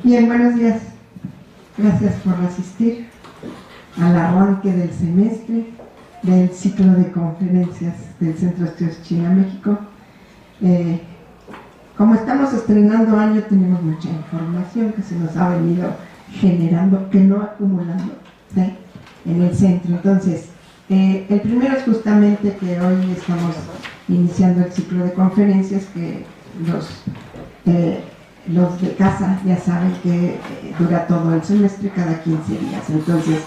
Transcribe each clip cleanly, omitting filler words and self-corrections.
Bien, buenos días. Gracias por asistir al arranque del semestre del ciclo de conferencias del Centro de Estudios China-México. Como estamos estrenando año, tenemos mucha información que se nos ha venido generando, que no acumulando, ¿sí?, en el centro. Entonces, el primero es justamente que hoy estamos iniciando el ciclo de conferencias, que los de casa ya saben que dura todo el semestre, cada 15 días. Entonces,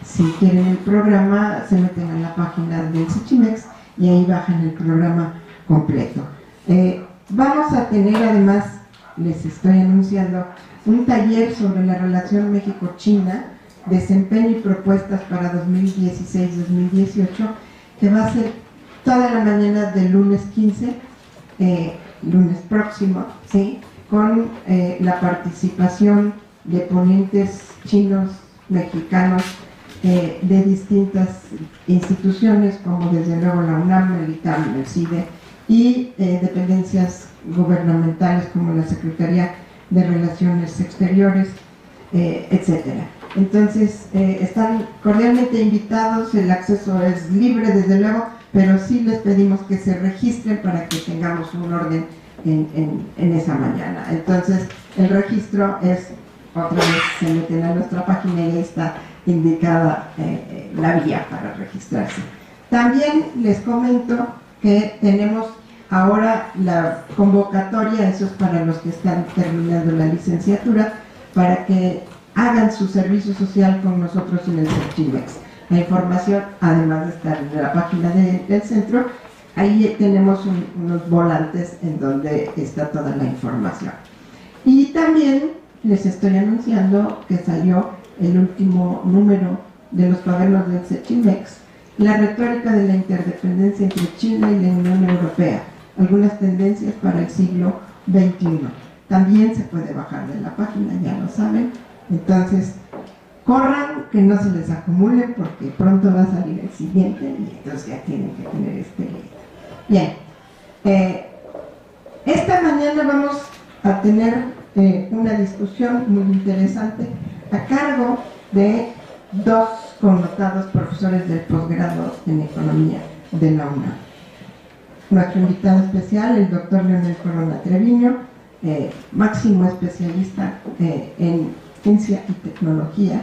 si quieren el programa, se meten a la página del Sechimex y ahí bajan el programa completo. Vamos a tener además, les estoy anunciando, un taller sobre la relación México-China, desempeño y propuestas para 2016-2018, que va a ser toda la mañana del lunes 15, lunes próximo, ¿sí?, con la participación de ponentes chinos, mexicanos, de distintas instituciones, como desde luego la UNAM, el ITAM, el CIDE, y dependencias gubernamentales como la Secretaría de Relaciones Exteriores, etcétera. Entonces, están cordialmente invitados, el acceso es libre desde luego, pero sí les pedimos que se registren para que tengamos un orden en esa mañana. Entonces, el registro es, otra vez se meten a nuestra página y ahí está indicada la vía para registrarse. También les comento que tenemos ahora la convocatoria, eso es para los que están terminando la licenciatura, para que hagan su servicio social con nosotros en el Sechimex. La información, además de estar en la página del centro, ahí tenemos unos volantes en donde está toda la información. Y también les estoy anunciando que salió el último número de los cuadernos del Sechimex, la retórica de la interdependencia entre China y la Unión Europea, algunas tendencias para el siglo XXI. También se puede bajar de la página, ya lo saben. Entonces, corran, que no se les acumule, porque pronto va a salir el siguiente y entonces ya tienen que tener este listo. Bien, esta mañana vamos a tener una discusión muy interesante a cargo de dos connotados profesores del posgrado en Economía de la UNAM. Nuestro invitado especial, el doctor Leonel Corona Treviño, máximo especialista en ciencia y tecnología,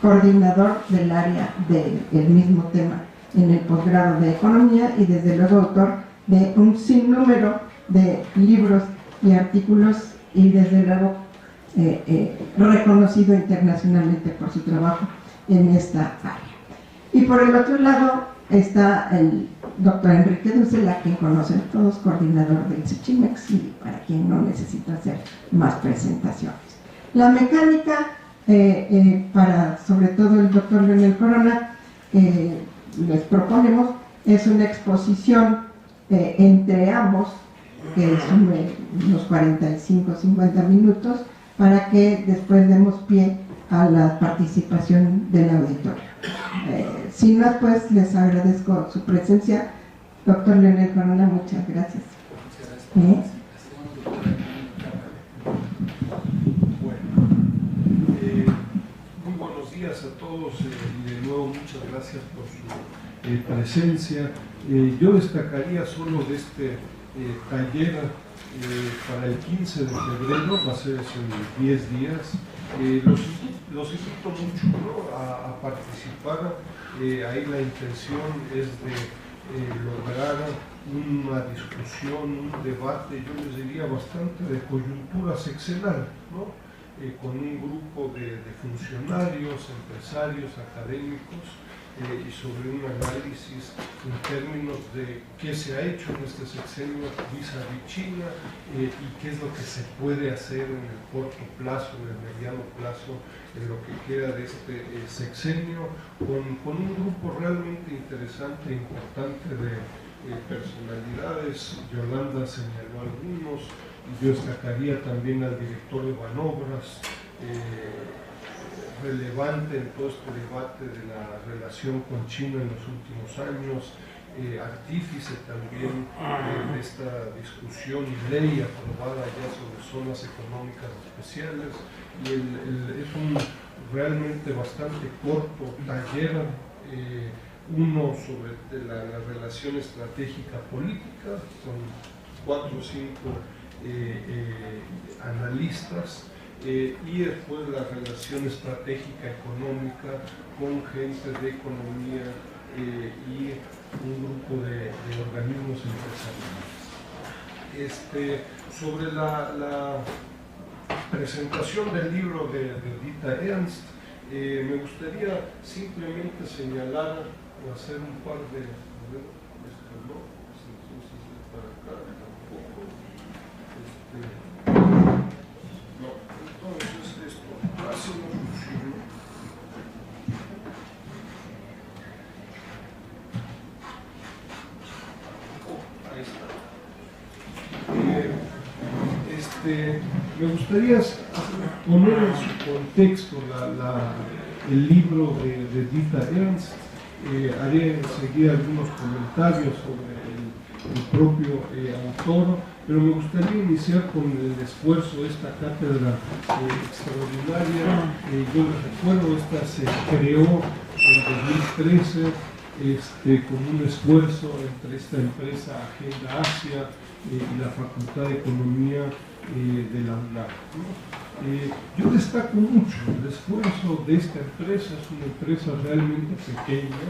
coordinador del área del mismo tema en el posgrado de Economía y desde luego autor de un sinnúmero de libros y artículos y desde luego reconocido internacionalmente por su trabajo en esta área. Y por el otro lado está el doctor Enrique Dussel, a quien conocen todos, coordinador del Sechimex, y para quien no necesita hacer más presentaciones. La mecánica, para sobre todo el doctor Leonel Corona, les proponemos, es una exposición entre ambos, que sume unos 45-50 minutos, para que después demos pie a la participación del auditorio. Sin más, pues, les agradezco su presencia. Doctor Leonel Corona, muchas gracias. Muy buenos días a todos y de nuevo muchas gracias por su presencia. Yo destacaría solo de este taller para el 15 de febrero, va a ser en 10 días. Los invito mucho, ¿no?, a participar. Ahí la intención es de lograr una discusión, un debate, yo les diría bastante de coyuntura sexenal, ¿no?, con un grupo de funcionarios, empresarios, académicos, y sobre un análisis en términos de qué se ha hecho en este sexenio vis-a-vis China y qué es lo que se puede hacer en el corto plazo, en el mediano plazo, en lo que queda de este sexenio, con un grupo realmente interesante e importante de personalidades. Yolanda señaló algunos, yo destacaría también al director de Banobras, relevante en todo este debate de la relación con China en los últimos años, artífice también de esta discusión y ley aprobada ya sobre zonas económicas especiales, y es un realmente bastante corto taller, uno sobre la relación estratégica política, con 4 o 5 analistas, y después la relación estratégica económica con gente de economía y un grupo de organismos empresariales. Sobre la presentación del libro de Dita Ernst, me gustaría simplemente señalar o hacer un par de... esto no, entonces para acá tampoco. No, entonces esto casi no funciona. Ahí está. Me gustaría poner en su contexto el libro de Dita Ernst. Haré enseguida algunos comentarios sobre el propio autor, pero me gustaría iniciar con el esfuerzo de esta cátedra extraordinaria. Yo les recuerdo, esta se creó en 2013 con un esfuerzo entre esta empresa Agenda Asia y la Facultad de Economía de la UNAM. Yo destaco mucho el esfuerzo de esta empresa. Es una empresa realmente pequeña,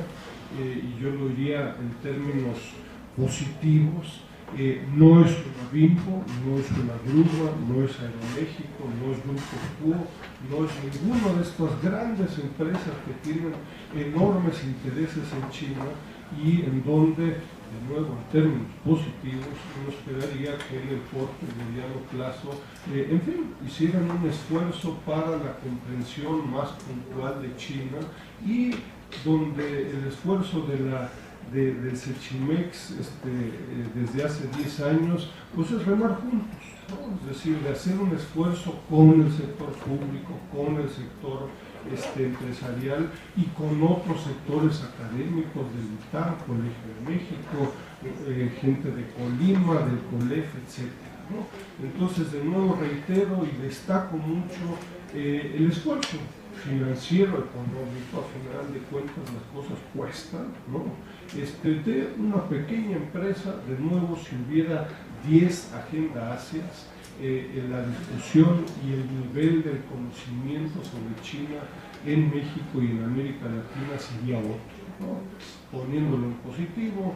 y yo lo diría en términos positivos. No es una Bimbo, no es una Grúa, no es Aeroméxico, no es Grupo Q, no es ninguna de estas grandes empresas que tienen enormes intereses en China y en donde, de nuevo, en términos positivos, uno esperaría que en el corto y mediano plazo, en fin, hicieran un esfuerzo para la comprensión más puntual de China, y donde el esfuerzo del Sechimex desde hace 10 años, pues es remar juntos, ¿no? Es decir, de hacer un esfuerzo con el sector público, con el sector empresarial y con otros sectores académicos del ITAM, Colegio de México, gente de Colima, del COLEF, etc., ¿no? Entonces, de nuevo reitero y destaco mucho el esfuerzo financiero, económico. A final de cuentas las cosas cuestan, ¿no? De una pequeña empresa, de nuevo, si hubiera 10 Agenda Asias, la discusión y el nivel del conocimiento sobre China en México y en América Latina sería otro, ¿no? Poniéndolo en positivo,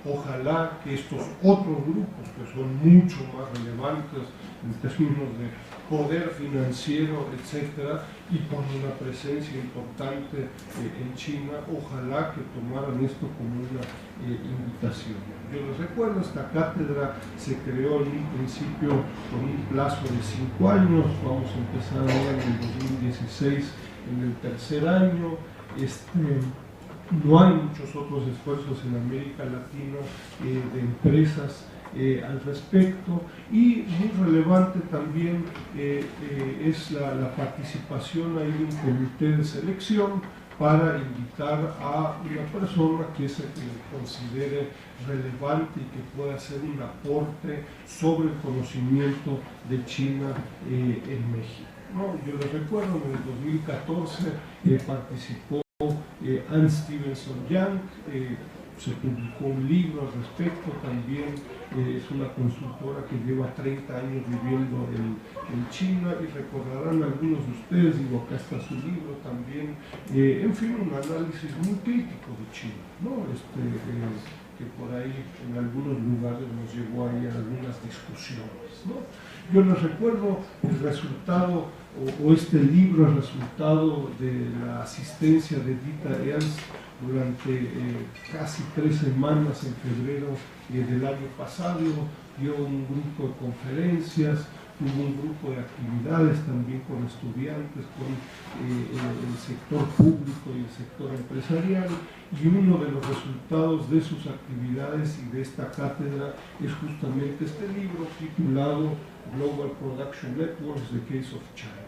ojalá que estos otros grupos, que son mucho más relevantes en términos de poder financiero, etcétera, y con una presencia importante en China, ojalá que tomaran esto como una invitación. Yo les recuerdo, esta cátedra se creó en un principio con un plazo de 5 años, vamos a empezar ahora en el 2016, en el tercer año. No hay muchos otros esfuerzos en América Latina de empresas al respecto, y muy relevante también es la participación ahí de un comité de selección para invitar a una persona que se considere relevante y que pueda hacer un aporte sobre el conocimiento de China en México, ¿no? Yo les recuerdo, en el 2014 participó Anne Stevenson Young, se publicó un libro al respecto también. Es una consultora que lleva 30 años viviendo en China, y recordarán algunos de ustedes, digo, acá está su libro también, en fin, un análisis muy crítico de China, ¿no? Que por ahí en algunos lugares nos llevó ahí a algunas discusiones, ¿no? Yo les recuerdo el resultado, o este libro, el resultado de la asistencia de Dita Ernst durante casi 3 semanas en febrero del año pasado. Dio un grupo de conferencias, hubo un grupo de actividades también con estudiantes, con el sector público y el sector empresarial, y uno de los resultados de sus actividades y de esta cátedra es justamente este libro titulado Global Production Networks, The Case of China.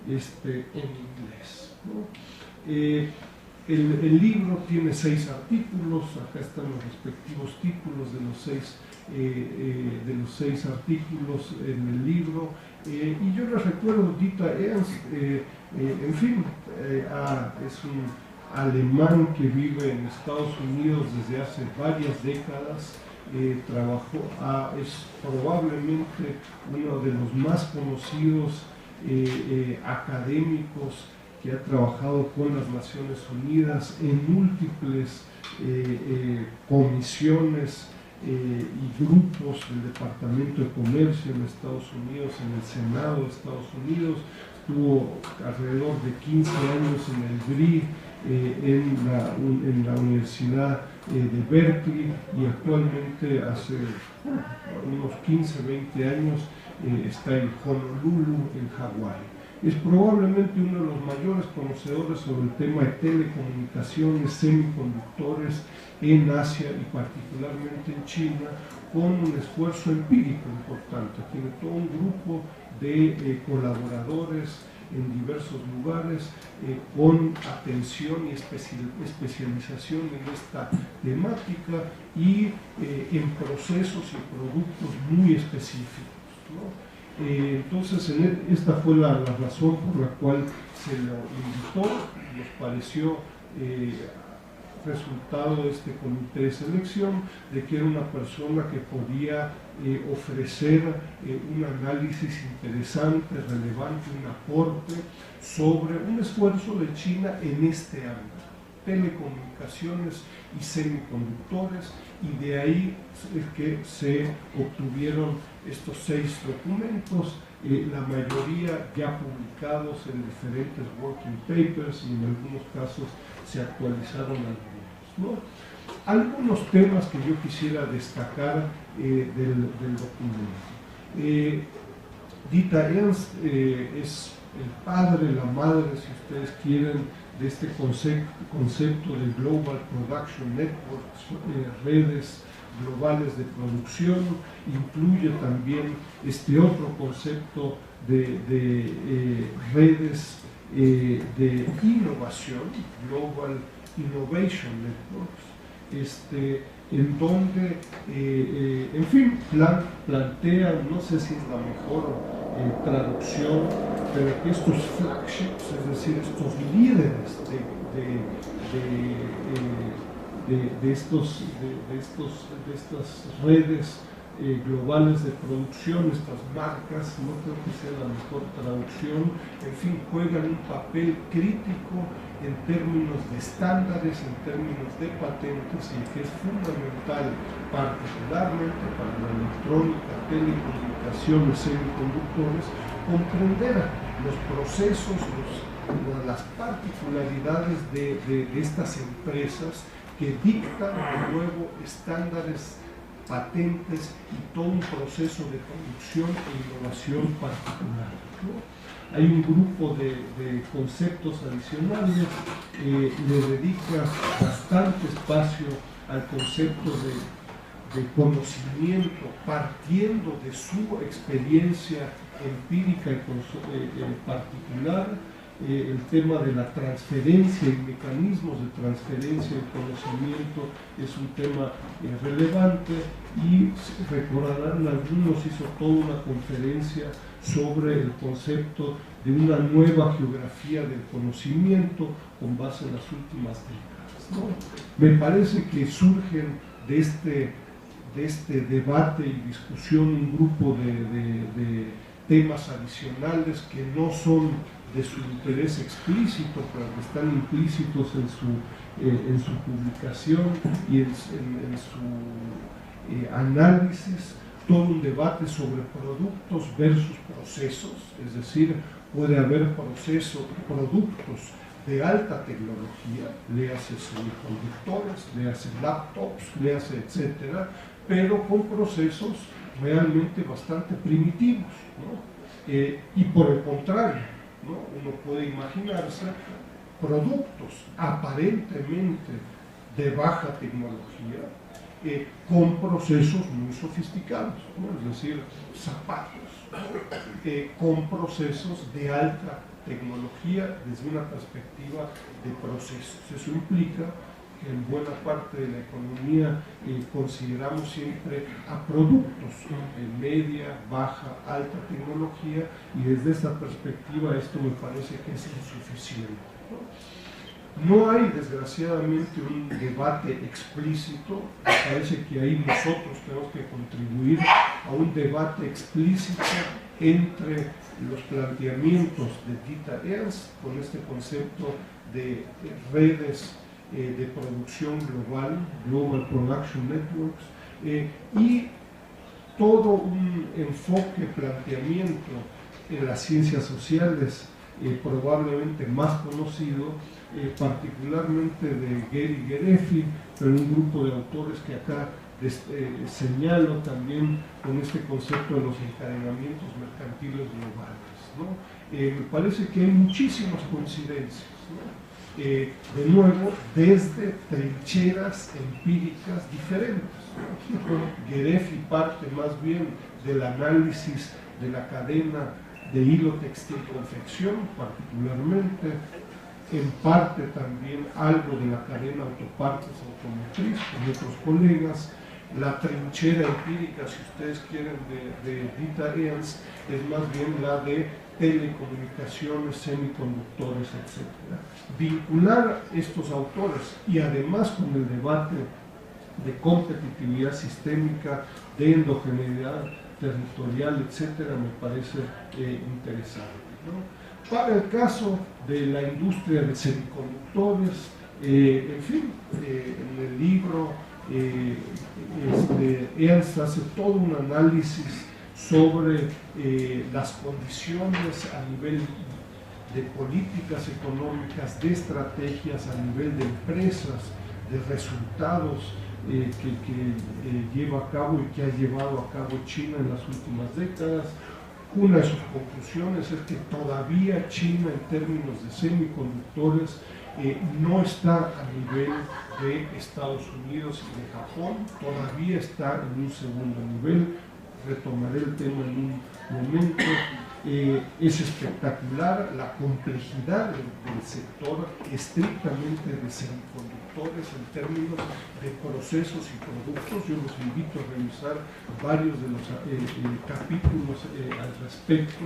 en inglés, ¿no? El libro tiene 6 artículos, acá están los respectivos títulos de los 6 artículos en el libro, y yo les recuerdo, Dieter Ernst, en fin, es un alemán que vive en Estados Unidos desde hace varias décadas, es probablemente uno de los más conocidos académicos que ha trabajado con las Naciones Unidas en múltiples comisiones y grupos del Departamento de Comercio en Estados Unidos, en el Senado de Estados Unidos. Estuvo alrededor de 15 años en el BRI, en la Universidad de Berkeley, y actualmente hace unos 15, 20 años está en Honolulu, en Hawái. Es probablemente uno de los mayores conocedores sobre el tema de telecomunicaciones, semiconductores en Asia y particularmente en China, con un esfuerzo empírico importante. Tiene todo un grupo de colaboradores en diversos lugares con atención y especialización en esta temática y en procesos y productos muy específicos, ¿no? Entonces, esta fue la razón por la cual se lo invitó. Nos pareció resultado de este comité de selección de que era una persona que podía ofrecer un análisis interesante, relevante, un aporte sobre un esfuerzo de China en este ámbito, telecomunicaciones y semiconductores, y de ahí es que se obtuvieron estos 6 documentos, la mayoría ya publicados en diferentes working papers, y en algunos casos se actualizaron algunos, ¿no? Algunos temas que yo quisiera destacar del documento. Dieter Ernst es el padre, la madre, si ustedes quieren, de este concepto de Global Production Networks, redes globales de producción. Incluye también este otro concepto de redes de innovación, Global Innovation Networks, en donde, en fin, plantea, no sé si es la mejor traducción, pero que estos flagships, es decir, estos líderes de estas redes globales de producción, estas marcas, no creo que sea la mejor traducción, en fin, juegan un papel crítico en términos de estándares, en términos de patentes, y que es fundamental, particularmente para la electrónica, telecomunicaciones, semiconductores, comprender los procesos, las particularidades de estas empresas que dictan de nuevo estándares, patentes y todo un proceso de producción e innovación particular, ¿no? Hay un grupo de conceptos adicionales, le dedica bastante espacio al concepto de conocimiento, partiendo de su experiencia empírica y particular. El tema de la transferencia y mecanismos de transferencia de conocimiento es un tema relevante, y recordarán algunos, hizo toda una conferencia sobre el concepto de una nueva geografía del conocimiento con base en las últimas décadas, ¿no? Me parece que surgen de este debate y discusión un grupo de temas adicionales que no son de su interés explícito, pero que están implícitos en su publicación y en su análisis. Todo un debate sobre productos versus procesos, es decir, puede haber productos de alta tecnología, léase semiconductores, léase laptops, léase etcétera, pero con procesos realmente bastante primitivos, ¿no? Y por el contrario, ¿no? Uno puede imaginarse productos aparentemente de baja tecnología, con procesos muy sofisticados, ¿no? Es decir, zapatos, con procesos de alta tecnología desde una perspectiva de procesos. Eso implica que en buena parte de la economía consideramos siempre a productos de media, baja, alta tecnología, y desde esta perspectiva esto me parece que es insuficiente, ¿no? No hay, desgraciadamente, un debate explícito. Me parece que ahí nosotros tenemos que contribuir a un debate explícito entre los planteamientos de Dieter Ernst con este concepto de redes de producción global, Global Production Networks, y todo un enfoque, planteamiento en las ciencias sociales, probablemente más conocido, particularmente de Gary Gerefi, pero un grupo de autores que acá señalo también con este concepto de los encadenamientos mercantiles globales, ¿no? Me parece que hay muchísimas coincidencias, ¿no? De nuevo, desde trincheras empíricas diferentes, ¿no? Gerefi parte más bien del análisis de la cadena de hilo textil confección, particularmente, en parte también algo de la cadena autopartes automotriz con otros colegas. La trinchera empírica, si ustedes quieren, de Dieter Ernst es más bien la de telecomunicaciones, semiconductores, etc. Vincular estos autores y además con el debate de competitividad sistémica, de endogeneidad territorial, etcétera, me parece interesante, ¿no? Para el caso de la industria de semiconductores, en fin, en el libro Ernst hace todo un análisis sobre las condiciones a nivel de políticas económicas, de estrategias a nivel de empresas, de resultados que lleva a cabo y que ha llevado a cabo China en las últimas décadas. Una de sus conclusiones es que todavía China, en términos de semiconductores, no está a nivel de Estados Unidos y de Japón, todavía está en un segundo nivel. Retomaré el tema en un momento. Es espectacular la complejidad del sector estrictamente de semiconductores en términos de procesos y productos. Yo los invito a revisar varios de los capítulos al respecto.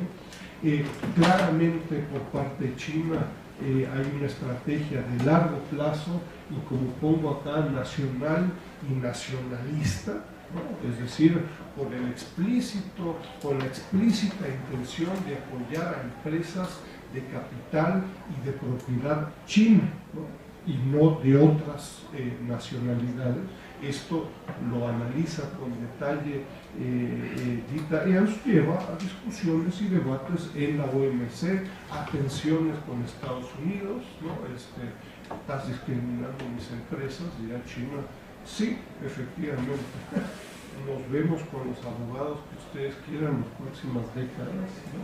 Claramente por parte de China hay una estrategia de largo plazo y, como pongo acá, nacional y nacionalista, ¿no? Es decir, con la explícita intención de apoyar a empresas de capital y de propiedad china, ¿no? Y no de otras nacionalidades. Esto lo analiza con detalle Dieter Ernst, lleva a discusiones y debates en la OMC, a tensiones con Estados Unidos, ¿no? Estás discriminando a mis empresas, dirá China. Sí, efectivamente. Nos vemos con los abogados que ustedes quieran en las próximas décadas, ¿no?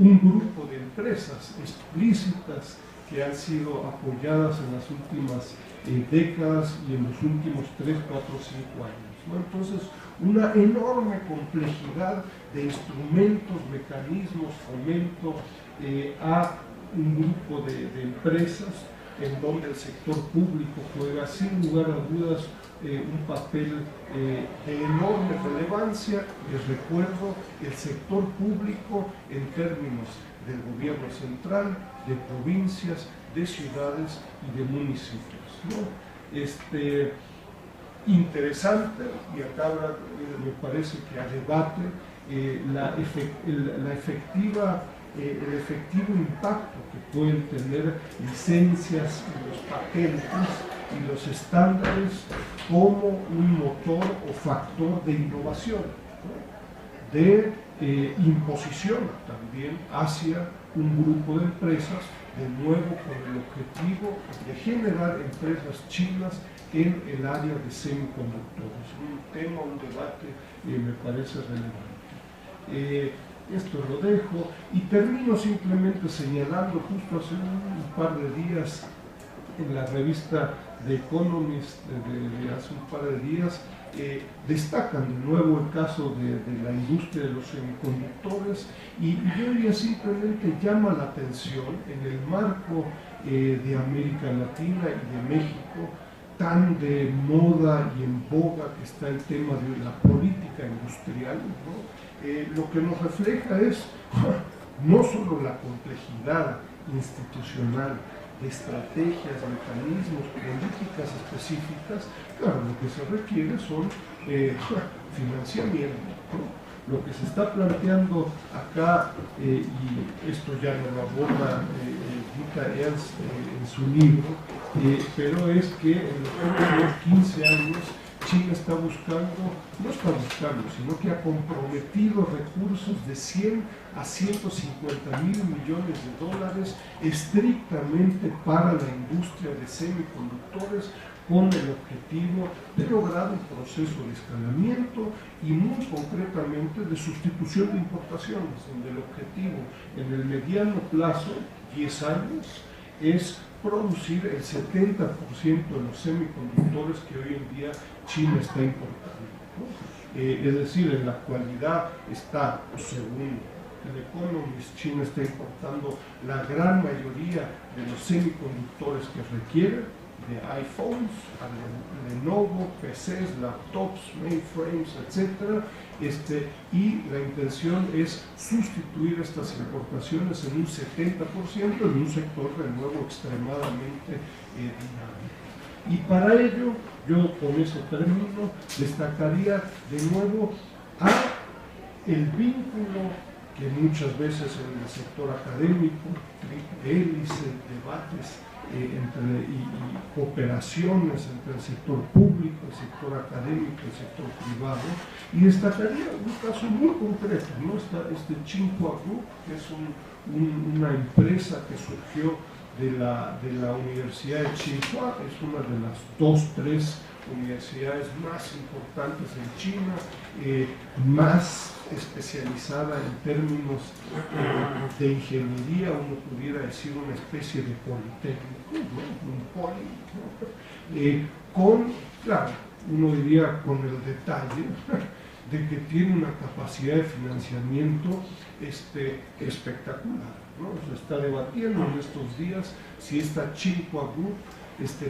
Un grupo de empresas explícitas que han sido apoyadas en las últimas décadas y en los últimos 3, 4, 5 años, ¿no? Entonces, una enorme complejidad de instrumentos, mecanismos, fomento a un grupo de empresas en donde el sector público juega sin lugar a dudas un papel de enorme relevancia. Les recuerdo el sector público en términos del gobierno central, de provincias, de ciudades y de municipios, ¿no? Interesante, y acá me parece que a debate el efectivo impacto que pueden tener licencias y los patentes y los estándares como un motor o factor de innovación, ¿no? De imposición también hacia un grupo de empresas, de nuevo con el objetivo de generar empresas chinas en el área de semiconductores. Un tema, un debate me parece relevante. Esto lo dejo y termino simplemente señalando, justo hace un par de días en la revista The Economist de hace un par de días, destacan de nuevo el caso de la industria de los semiconductores, y yo diría simplemente llama la atención en el marco de América Latina y de México, tan de moda y en boga que está el tema de la política industrial, ¿no? Lo que nos refleja es no solo la complejidad institucional de estrategias, mecanismos, políticas específicas. Claro, lo que se requiere son financiamiento, ¿no? Lo que se está planteando acá, y esto ya lo aborda Dieter Ernst en su libro, pero es que en los últimos 15 años China está buscando, no está buscando, sino que ha comprometido recursos de 100 a 150 mil millones de dólares estrictamente para la industria de semiconductores, con el objetivo de lograr un proceso de escalamiento y muy concretamente de sustitución de importaciones, donde el objetivo en el mediano plazo, 10 años, es producir el 70% de los semiconductores que hoy en día China está importando, ¿no? Es decir, en la actualidad está, según el Economist, China está importando la gran mayoría de los semiconductores que requiere, de iPhones, Lenovo, PCs, laptops, mainframes, etc. Y la intención es sustituir estas importaciones en un 70% en un sector de nuevo extremadamente dinámico. Y para ello, yo con eso termino, destacaría de nuevo el vínculo que muchas veces en el sector académico, hélice, debates y cooperaciones entre el sector público, el sector académico, el sector privado, y destacaría un caso muy concreto, ¿no? Este Tsinghua Group, que es una empresa que surgió de la Universidad de Tsinghua, es una de las 2-3 universidades más importantes en China, más especializada en términos de ingeniería, uno pudiera decir una especie de politécnico, ¿no? Un poli, ¿no? Con, claro, uno diría con el detalle de que tiene una capacidad de financiamiento espectacular, ¿no? Se está debatiendo en estos días si esta Tsinghua Group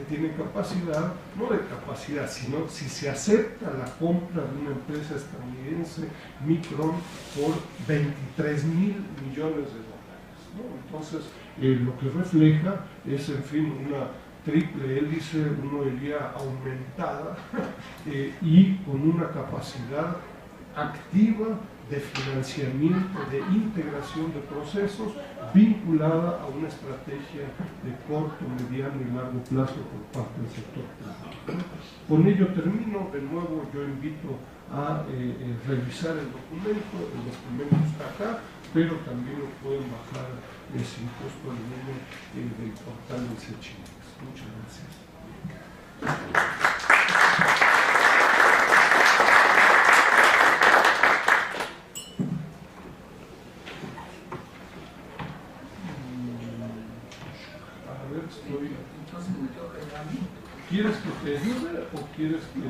tiene capacidad, no de capacidad, sino si se acepta la compra de una empresa estadounidense, Micron, por 23 mil millones de dólares, ¿no? Entonces, lo que refleja es, en fin, una triple hélice, uno diría aumentada, y con una capacidad activa de financiamiento, de integración de procesos, vinculada a una estrategia de corto, mediano y largo plazo por parte del sector público. Con ello termino. De nuevo, yo invito a revisar el documento está acá, pero también lo pueden bajar sin costo alguno del portal del CECHIMEX. Muchas gracias. ¿Quieres que te ayude o quieres que lo...?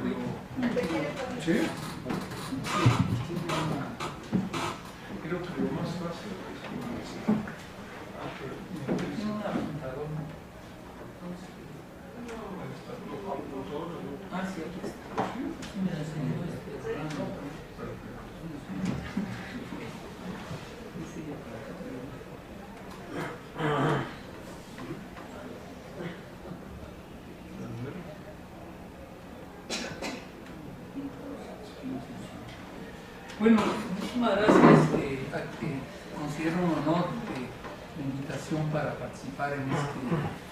¿Sí? Creo que lo más fácil es comenzar. Sí, aquí está. Bueno, muchísimas gracias. Considero un honor la invitación para participar en este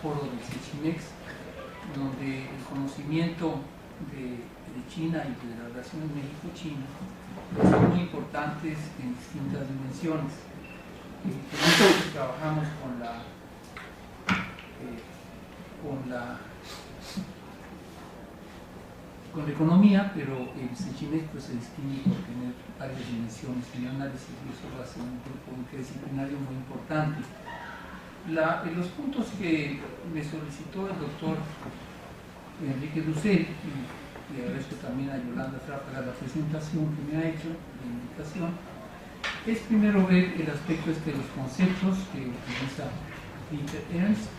foro del CECHIMEX, donde el conocimiento de China y de las relaciones México-China son muy importantes en distintas dimensiones. Nosotros trabajamos con la economía, pero el CECHIMEX pues, se distingue por tener varias dimensiones y análisis, y eso va a ser un grupo interdisciplinario muy importante. Los puntos que me solicitó el doctor Enrique Dussel, y agradezco también a Yolanda Trápaga la presentación que me ha hecho, la invitación, es primero ver el aspecto de los conceptos que utiliza Peter Ernst,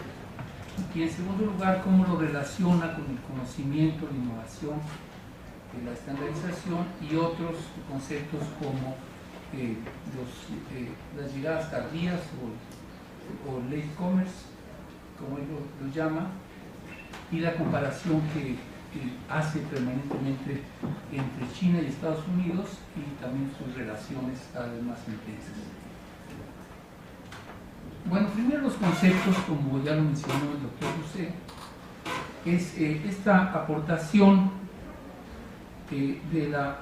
y en segundo lugar cómo lo relaciona con el conocimiento, la innovación, la estandarización y otros conceptos como las llegadas tardías o late commerce, como él lo llama, y la comparación que hace permanentemente entre China y Estados Unidos y también sus relaciones cada vez más intensas. Bueno, primero los conceptos, como ya lo mencionó el doctor Dussel, es esta aportación de la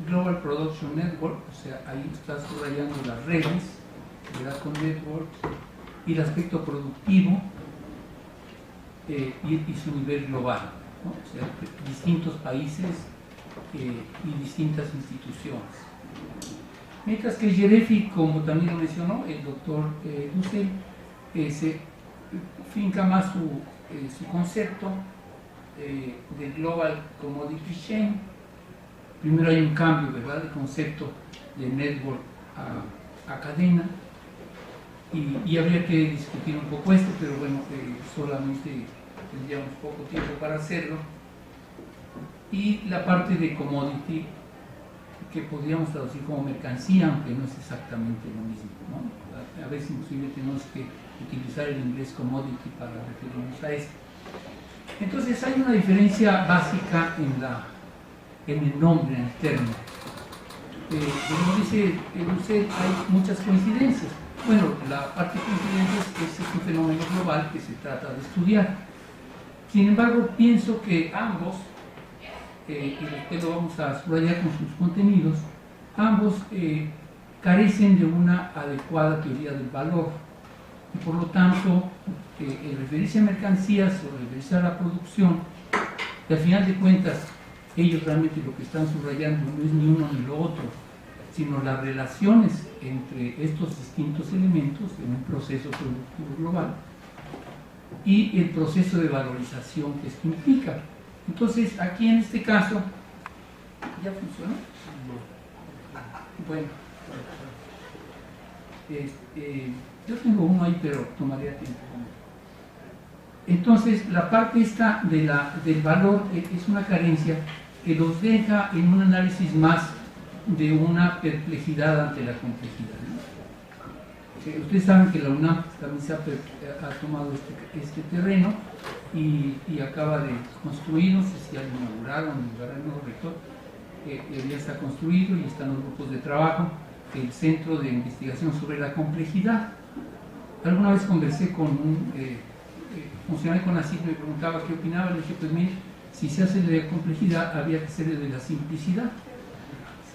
Global Production Network, o sea, ahí está subrayando las redes, ¿verdad? Con network, y el aspecto productivo y su nivel global, ¿no? O sea, distintos países y distintas instituciones. Mientras que Gerefi, como también lo mencionó el doctor Dussel, se finca más su concepto de Global Commodity Chain. Primero hay un cambio, ¿verdad?, de concepto de network a cadena, y habría que discutir un poco esto, pero bueno, solamente tendríamos poco tiempo para hacerlo. Y la parte de commodity, que podríamos traducir como mercancía, aunque no es exactamente lo mismo, ¿no? A veces inclusive tenemos que utilizar el inglés commodity para referirnos a esto. Entonces hay una diferencia básica en el nombre, en el término. Como dice Dussel, hay muchas coincidencias. Bueno, la parte de coincidencias es un fenómeno global que se trata de estudiar. Sin embargo, pienso que ambos, y después lo vamos a subrayar con sus contenidos, ambos carecen de una adecuada teoría del valor, y por lo tanto el referirse a mercancías o referirse a la producción, que al final de cuentas ellos realmente lo que están subrayando no es ni uno ni lo otro, sino las relaciones entre estos distintos elementos en un proceso productivo global y el proceso de valorización que esto implica. Entonces, aquí en este caso, ¿ya funcionó? Bueno, yo tengo uno ahí, pero tomaría tiempo. Entonces, la parte esta del valor es una carencia que los deja en un análisis más de una perplejidad ante la complejidad, ¿no? Ustedes saben que la UNAM también ha tomado este terreno y acaba de construir, no sé si ya lo inauguraron, el nuevo rector, ya está construido y están los grupos de trabajo, el Centro de Investigación sobre la Complejidad. Alguna vez conversé con un funcionario con ASIC, me preguntaba qué opinaba, le dije, pues mire, si se hace de la complejidad, había que hacer de la simplicidad,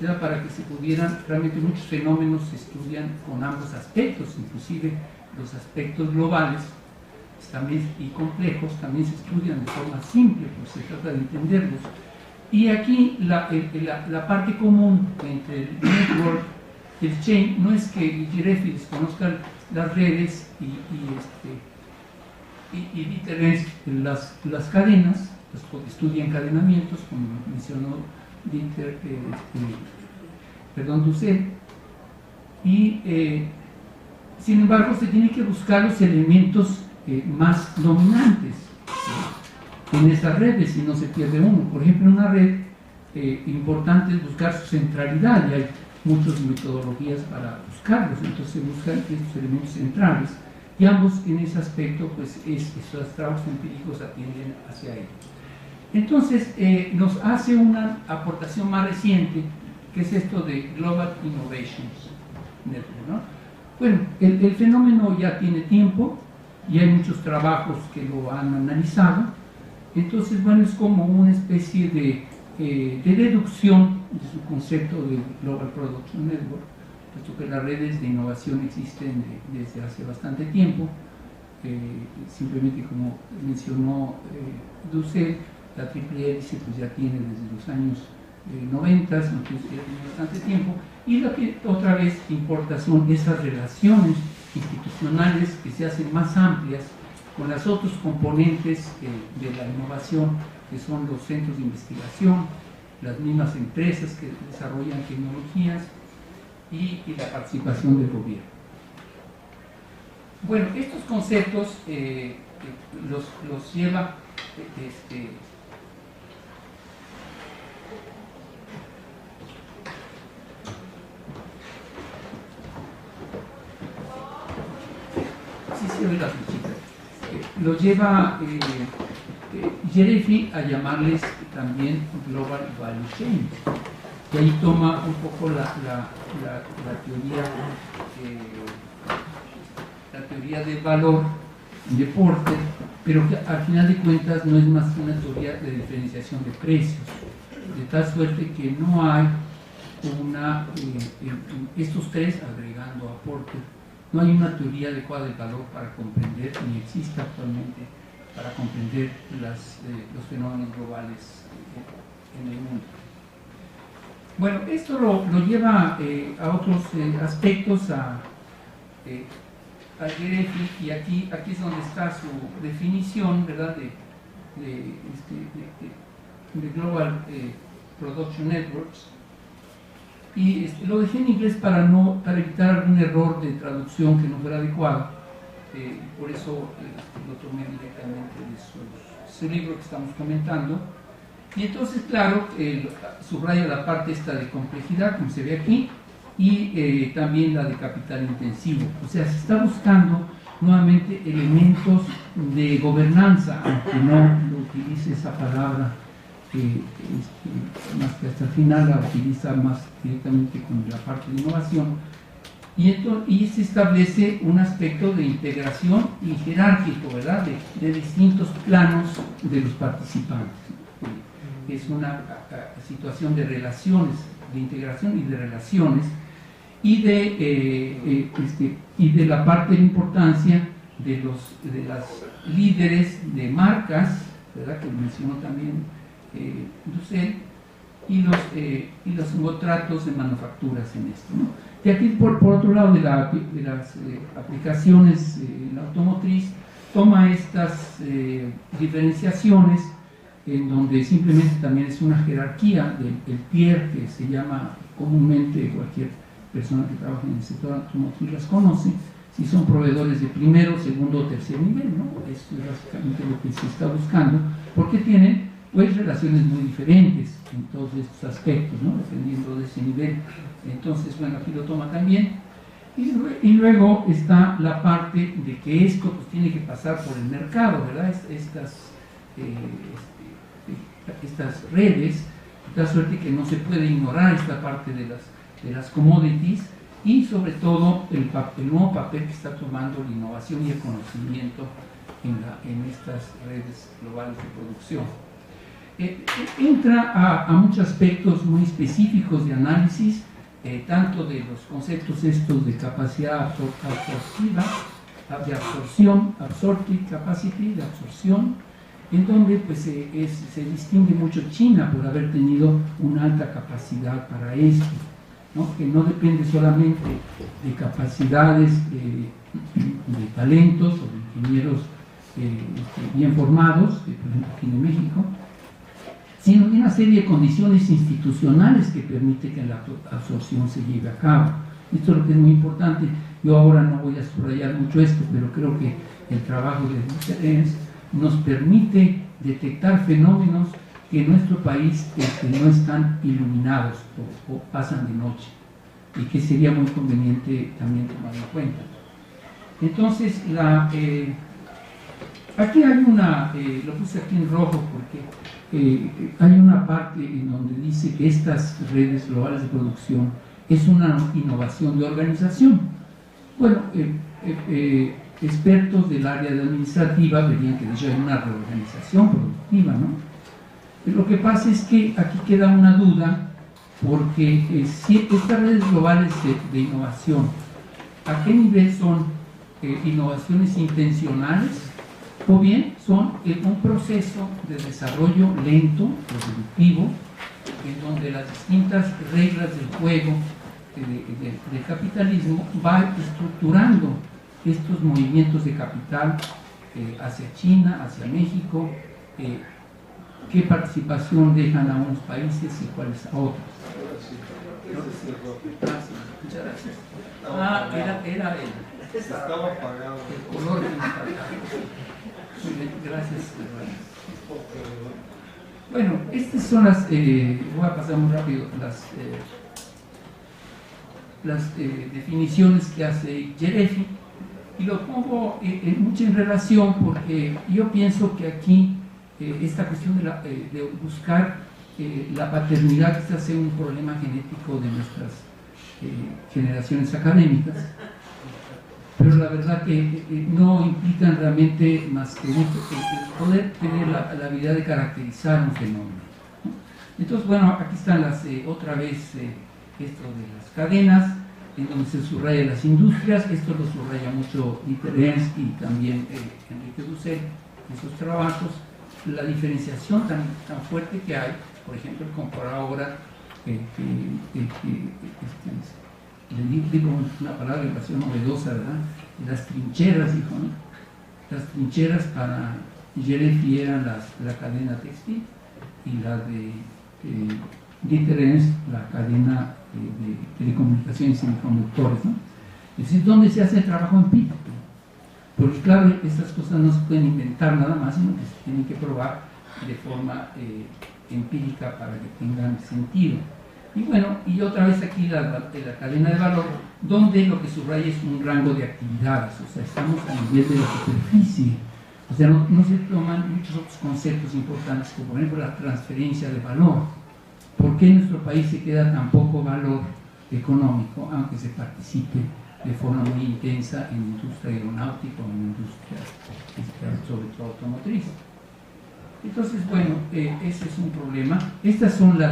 era para que se pudieran, realmente muchos fenómenos se estudian con ambos aspectos, inclusive los aspectos globales también, y complejos también se estudian de forma simple, pues se trata de entenderlos. Y aquí la parte común entre el network y el chain no es que Gerefi desconozca las redes y Dieter las cadenas, pues estudia encadenamientos, como mencionó Dieter, Dussel, y sin embargo se tiene que buscar los elementos más dominantes en estas redes y no se pierde uno. Por ejemplo, en una red importante es buscar su centralidad, y hay muchas metodologías para buscarlos, entonces se buscan estos elementos centrales, y ambos en ese aspecto, pues estos trabajos empíricos atienden hacia ellos. Entonces nos hace una aportación más reciente, que es esto de Global Innovations Network, ¿no? Bueno, el fenómeno ya tiene tiempo y hay muchos trabajos que lo han analizado. Entonces, bueno, es como una especie de deducción de su concepto de Global Production Network, puesto que las redes de innovación existen desde hace bastante tiempo. Simplemente, como mencionó Dussel, la AAA pues ya tiene desde los años 90, entonces ya tiene bastante tiempo, y lo que otra vez importa son esas relaciones institucionales que se hacen más amplias con los otros componentes de la innovación, que son los centros de investigación, las mismas empresas que desarrollan tecnologías y la participación del gobierno. Bueno, estos conceptos los lleva la fichita. Lo lleva Jerefy a llamarles también Global Value Chain, y ahí toma un poco la teoría del valor de Porter, pero que al final de cuentas no es más que una teoría de diferenciación de precios, de tal suerte que no hay estos tres, agregando a Porter, no hay una teoría adecuada del valor para comprender, ni existe actualmente, para comprender los fenómenos globales en el mundo. Bueno, esto lo lleva a otros aspectos, a Jerefy, y aquí es donde está su definición, ¿verdad?, de Global Production Networks. Y lo dejé en inglés para evitar algún error de traducción que no fuera adecuado, por eso lo tomé directamente de su libro que estamos comentando. Y entonces, claro, subraya la parte esta de complejidad, como se ve aquí, y también la de capital intensivo. O sea, se está buscando nuevamente elementos de gobernanza, aunque no utilice esa palabra, más que hasta el final la utiliza más directamente con la parte de innovación, y se establece un aspecto de integración y jerárquico, ¿verdad?, de distintos planos de los participantes. Es una situación de relaciones, de integración y de relaciones, y de la parte de importancia de las líderes de marcas, ¿verdad?, que mencionó también Dussel, y los contratos de manufacturas en esto, ¿no? Y aquí, por otro lado, de las aplicaciones en la automotriz, toma estas diferenciaciones, en donde simplemente también es una jerarquía del tier, que se llama comúnmente, cualquier persona que trabaja en el sector automotriz las conoce, si son proveedores de primero, segundo o tercer nivel, ¿no? Eso es básicamente lo que se está buscando, porque tienen pues relaciones muy diferentes en todos estos aspectos, ¿no?, dependiendo de ese nivel. Entonces, bueno, aquí lo toma también. Y luego está la parte de que esto pues tiene que pasar por el mercado, ¿verdad? Estas redes, de tal suerte que no se puede ignorar esta parte de las commodities, y sobre todo el nuevo papel que está tomando la innovación y el conocimiento en estas redes globales de producción. Entra a muchos aspectos muy específicos de análisis, tanto de los conceptos estos de capacidad absortiva, de absorción, absorptive capacity, de absorción, en donde pues se distingue mucho China por haber tenido una alta capacidad para esto, ¿no?, que no depende solamente de capacidades de talentos o de ingenieros bien formados, por ejemplo aquí en México, sino de una serie de condiciones institucionales que permite que la absorción se lleve a cabo. Esto es lo que es muy importante. Yo ahora no voy a subrayar mucho esto, pero creo que el trabajo de Dussel nos permite detectar fenómenos que en nuestro país no están iluminados o pasan de noche, y que sería muy conveniente también tomar en cuenta. Entonces, aquí hay lo puse aquí en rojo porque hay una parte en donde dice que estas redes globales de producción es una innovación de organización. Bueno, expertos del área de administrativa verían que de hecho hay una reorganización productiva, ¿no? Pero lo que pasa es que aquí queda una duda, porque si estas redes globales de innovación, ¿a qué nivel son innovaciones intencionales? O bien son un proceso de desarrollo lento, productivo, en donde las distintas reglas del juego del capitalismo va estructurando estos movimientos de capital hacia China, hacia México, qué participación dejan a unos países y cuáles a otros. Muchas gracias. Era Estaba apagado. el color que nos faltaba. Muy bien, gracias. Bueno, estas son las, voy a pasar muy rápido, las definiciones que hace Yerefi, y lo pongo mucho en relación porque yo pienso que aquí esta cuestión de buscar la paternidad quizás sea un problema genético de nuestras generaciones académicas, pero la verdad que no implican realmente más que el poder tener la habilidad de caracterizar un fenómeno, ¿no? Entonces, bueno, aquí están otra vez esto de las cadenas, en donde se subraya las industrias. Esto lo subraya mucho Dieter Ernst y también Enrique Dussel en sus trabajos, la diferenciación tan fuerte que hay, por ejemplo, comparar ahora le digo una palabra que pareció novedosa, ¿verdad? Las trincheras, dijo, ¿no? Las trincheras para Yerefi eran la cadena textil, y la de Dieter Ernst la cadena de telecomunicaciones y semiconductores, ¿no? Es decir, ¿dónde se hace el trabajo empírico? Porque claro, estas cosas no se pueden inventar nada más, sino que se tienen que probar de forma empírica para que tengan sentido. Y bueno, y otra vez aquí la cadena de valor, donde lo que subraya es un rango de actividades, o sea, estamos a nivel de la superficie, o sea, no se toman muchos otros conceptos importantes, como por ejemplo la transferencia de valor. ¿Por qué en nuestro país se queda tan poco valor económico, aunque se participe de forma muy intensa en industria aeronáutica o en industria, sobre todo automotriz? Entonces, bueno, ese es un problema. Estas son la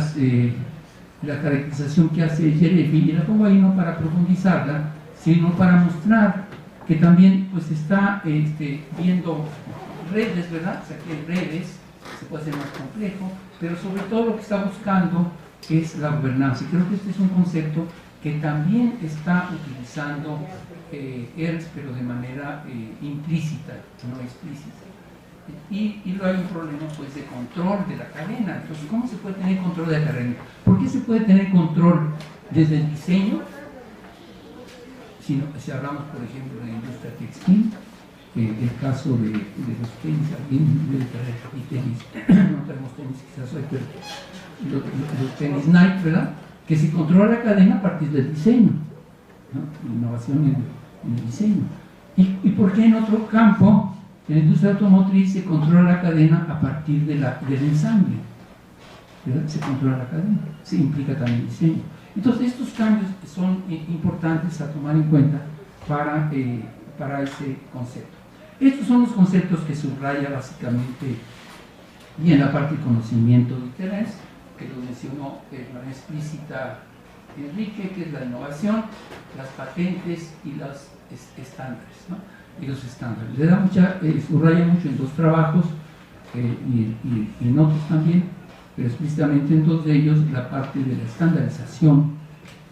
caracterización que hace Yerefi, y la pongo ahí no para profundizarla, sino para mostrar que también pues está viendo redes, ¿verdad? O sea, que redes se puede hacer más complejo, pero sobre todo lo que está buscando es la gobernanza. Y creo que este es un concepto que también está utilizando Ernst, pero de manera implícita, no explícita. Y luego hay un problema pues de control de la cadena. Entonces, ¿cómo se puede tener control de la cadena? ¿Por qué se puede tener control desde el diseño? Si hablamos, por ejemplo, de la industria textil, el caso de los tenis, alguien debe traer y tenis, no tenemos tenis quizás hoy, pero los tenis Nike, ¿verdad? Que se controla la cadena a partir del diseño, ¿no? La innovación en el diseño. ¿Y por qué en otro campo, en la industria automotriz, se controla la cadena a partir del ensamble? ¿Verdad? Se controla la cadena, se implica también el diseño. Entonces, estos cambios son importantes a tomar en cuenta para ese concepto. Estos son los conceptos que subraya básicamente, y en la parte de conocimiento de interés, que lo mencionó de manera explícita Enrique, que es la innovación, las patentes y los estándares, ¿no? Y los estándares. Le da subraya mucho en dos trabajos y en otros también, pero explícitamente en dos de ellos la parte de la estandarización,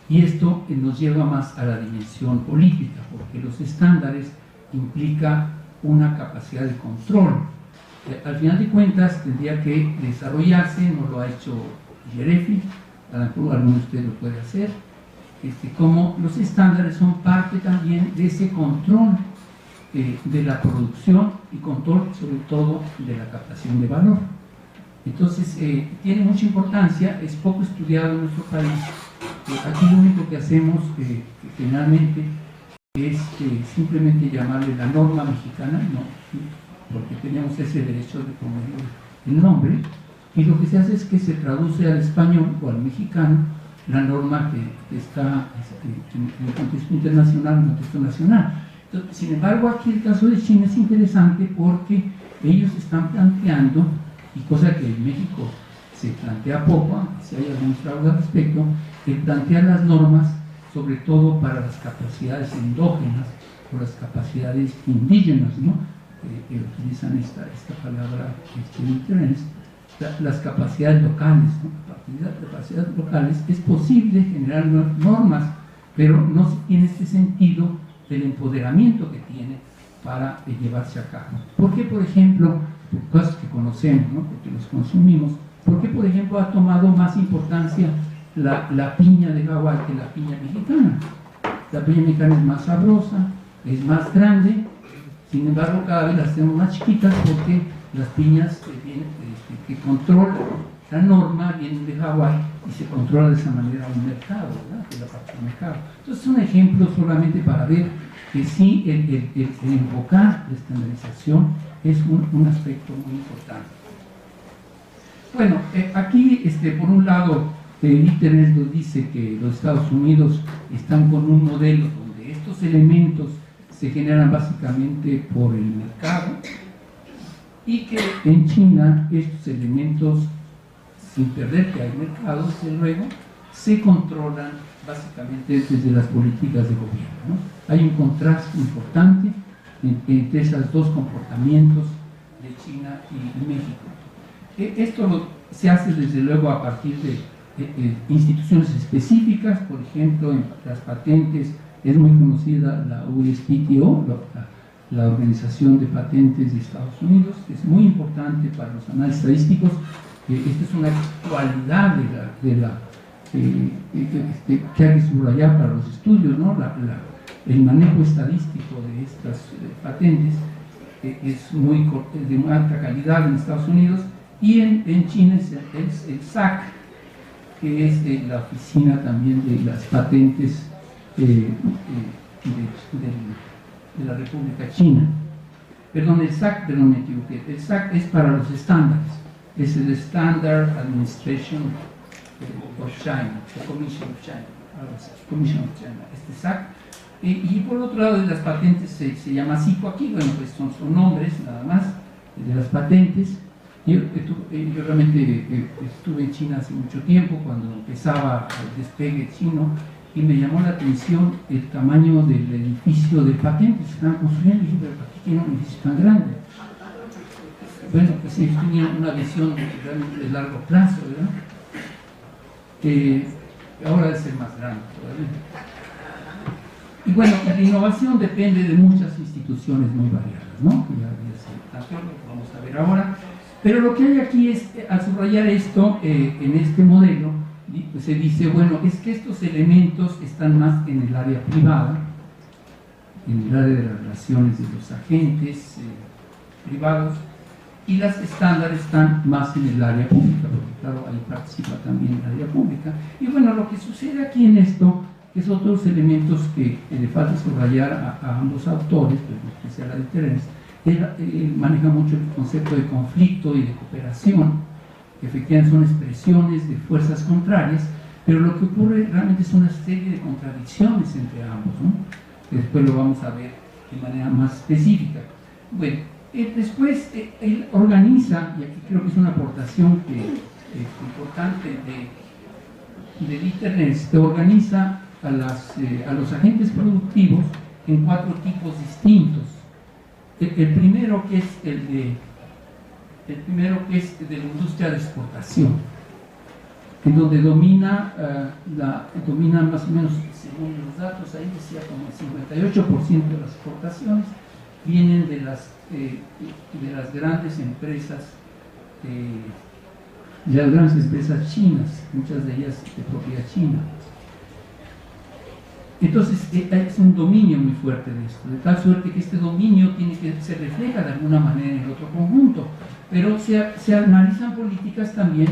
y esto nos lleva más a la dimensión política, porque los estándares implica una capacidad de control. Al final de cuentas tendría que desarrollarse, no lo ha hecho Yerefi, a lo mejor alguno de ustedes lo puede hacer, como los estándares son parte también de ese control de la producción y control sobre todo de la captación de valor. Entonces tiene mucha importancia, es poco estudiado en nuestro país. Aquí lo único que hacemos generalmente es simplemente llamarle la norma mexicana, no, porque tenemos ese derecho de poner el nombre, y lo que se hace es que se traduce al español o al mexicano la norma que está en el contexto internacional, en el contexto nacional. Entonces, sin embargo, aquí el caso de China es interesante porque ellos están planteando, y cosa que en México se plantea poco, aunque si hay algunos trabajos al respecto, que plantean las normas sobre todo para las capacidades endógenas o las capacidades indígenas, ¿no? Que utilizan esta palabra las capacidades locales, ¿no? Las capacidades locales, es posible generar normas, pero no se tiene este sentido del empoderamiento que tiene para llevarse a cabo. ¿Por qué, por ejemplo, cosas que conocemos, ¿no? Porque los consumimos, por qué, por ejemplo, ha tomado más importancia la piña de Hawái que la piña mexicana? La piña mexicana es más sabrosa, es más grande, sin embargo cada vez las tenemos más chiquitas porque las piñas que controlan la norma vienen de Hawái y se controla de esa manera un mercado, ¿verdad? De la parte del mercado. Entonces es un ejemplo solamente para ver que sí, el enfocar la estandarización es un aspecto muy importante. Bueno, aquí por un lado Internet nos dice que los Estados Unidos están con un modelo donde estos elementos se generan básicamente por el mercado y que en China estos elementos, sin perder que hay mercado, desde luego, se controlan básicamente desde las políticas de gobierno, ¿no? Hay un contraste importante entre esos dos comportamientos de China y México. Esto se hace desde luego a partir de instituciones específicas, por ejemplo, en las patentes es muy conocida la USPTO, la Organización de Patentes de Estados Unidos, que es muy importante para los análisis estadísticos. Esta es una cualidad que hay que subrayar para los estudios, ¿no? El manejo estadístico de estas patentes es de muy alta calidad en Estados Unidos, y en China es el SAC, que es la oficina también de las patentes de la República China. Perdón, el SAC, perdón, me equivoqué. El SAC es para los estándares, es el Standard Administration of China, the Commission of China, Commission of China, este SAC. Y por otro lado, de las patentes se llama CIPO aquí, bueno, pues son nombres nada más de las patentes. Yo realmente estuve en China hace mucho tiempo, cuando empezaba el despegue chino, y me llamó la atención el tamaño del edificio de patentes que estaban construyendo. Y dije, pero ¿para qué tiene un edificio tan grande? Bueno, pues ellos tenían una visión realmente de largo plazo, ¿verdad? Ahora debe ser más grande todavía. Y bueno, la innovación depende de muchas instituciones muy variadas, ¿no? Lo vamos a ver ahora. Pero lo que hay aquí es, al subrayar esto, en este modelo, se dice, bueno, es que estos elementos están más en el área privada, en el área de las relaciones de los agentes privados, y las estándares están más en el área pública, porque claro, ahí participa también el área pública. Y bueno, lo que sucede aquí en esto es otros elementos que le falta subrayar a ambos autores, pero en especial a Dieter Ernst. Él maneja mucho el concepto de conflicto y de cooperación, que efectivamente son expresiones de fuerzas contrarias, pero lo que ocurre realmente es una serie de contradicciones entre ambos, ¿no? Que después lo vamos a ver de manera más específica. Bueno, después él organiza, y aquí creo que es una aportación importante de Dieter Ernst, que organiza a los agentes productivos en 4 tipos distintos. El primero que es de la industria de exportación, en donde domina más o menos, según los datos, ahí decía como el 58% de las exportaciones vienen de las grandes empresas chinas, muchas de ellas de propiedad china. Entonces es un dominio muy fuerte de esto, de tal suerte que este dominio se refleja de alguna manera en el otro conjunto, pero se analizan políticas también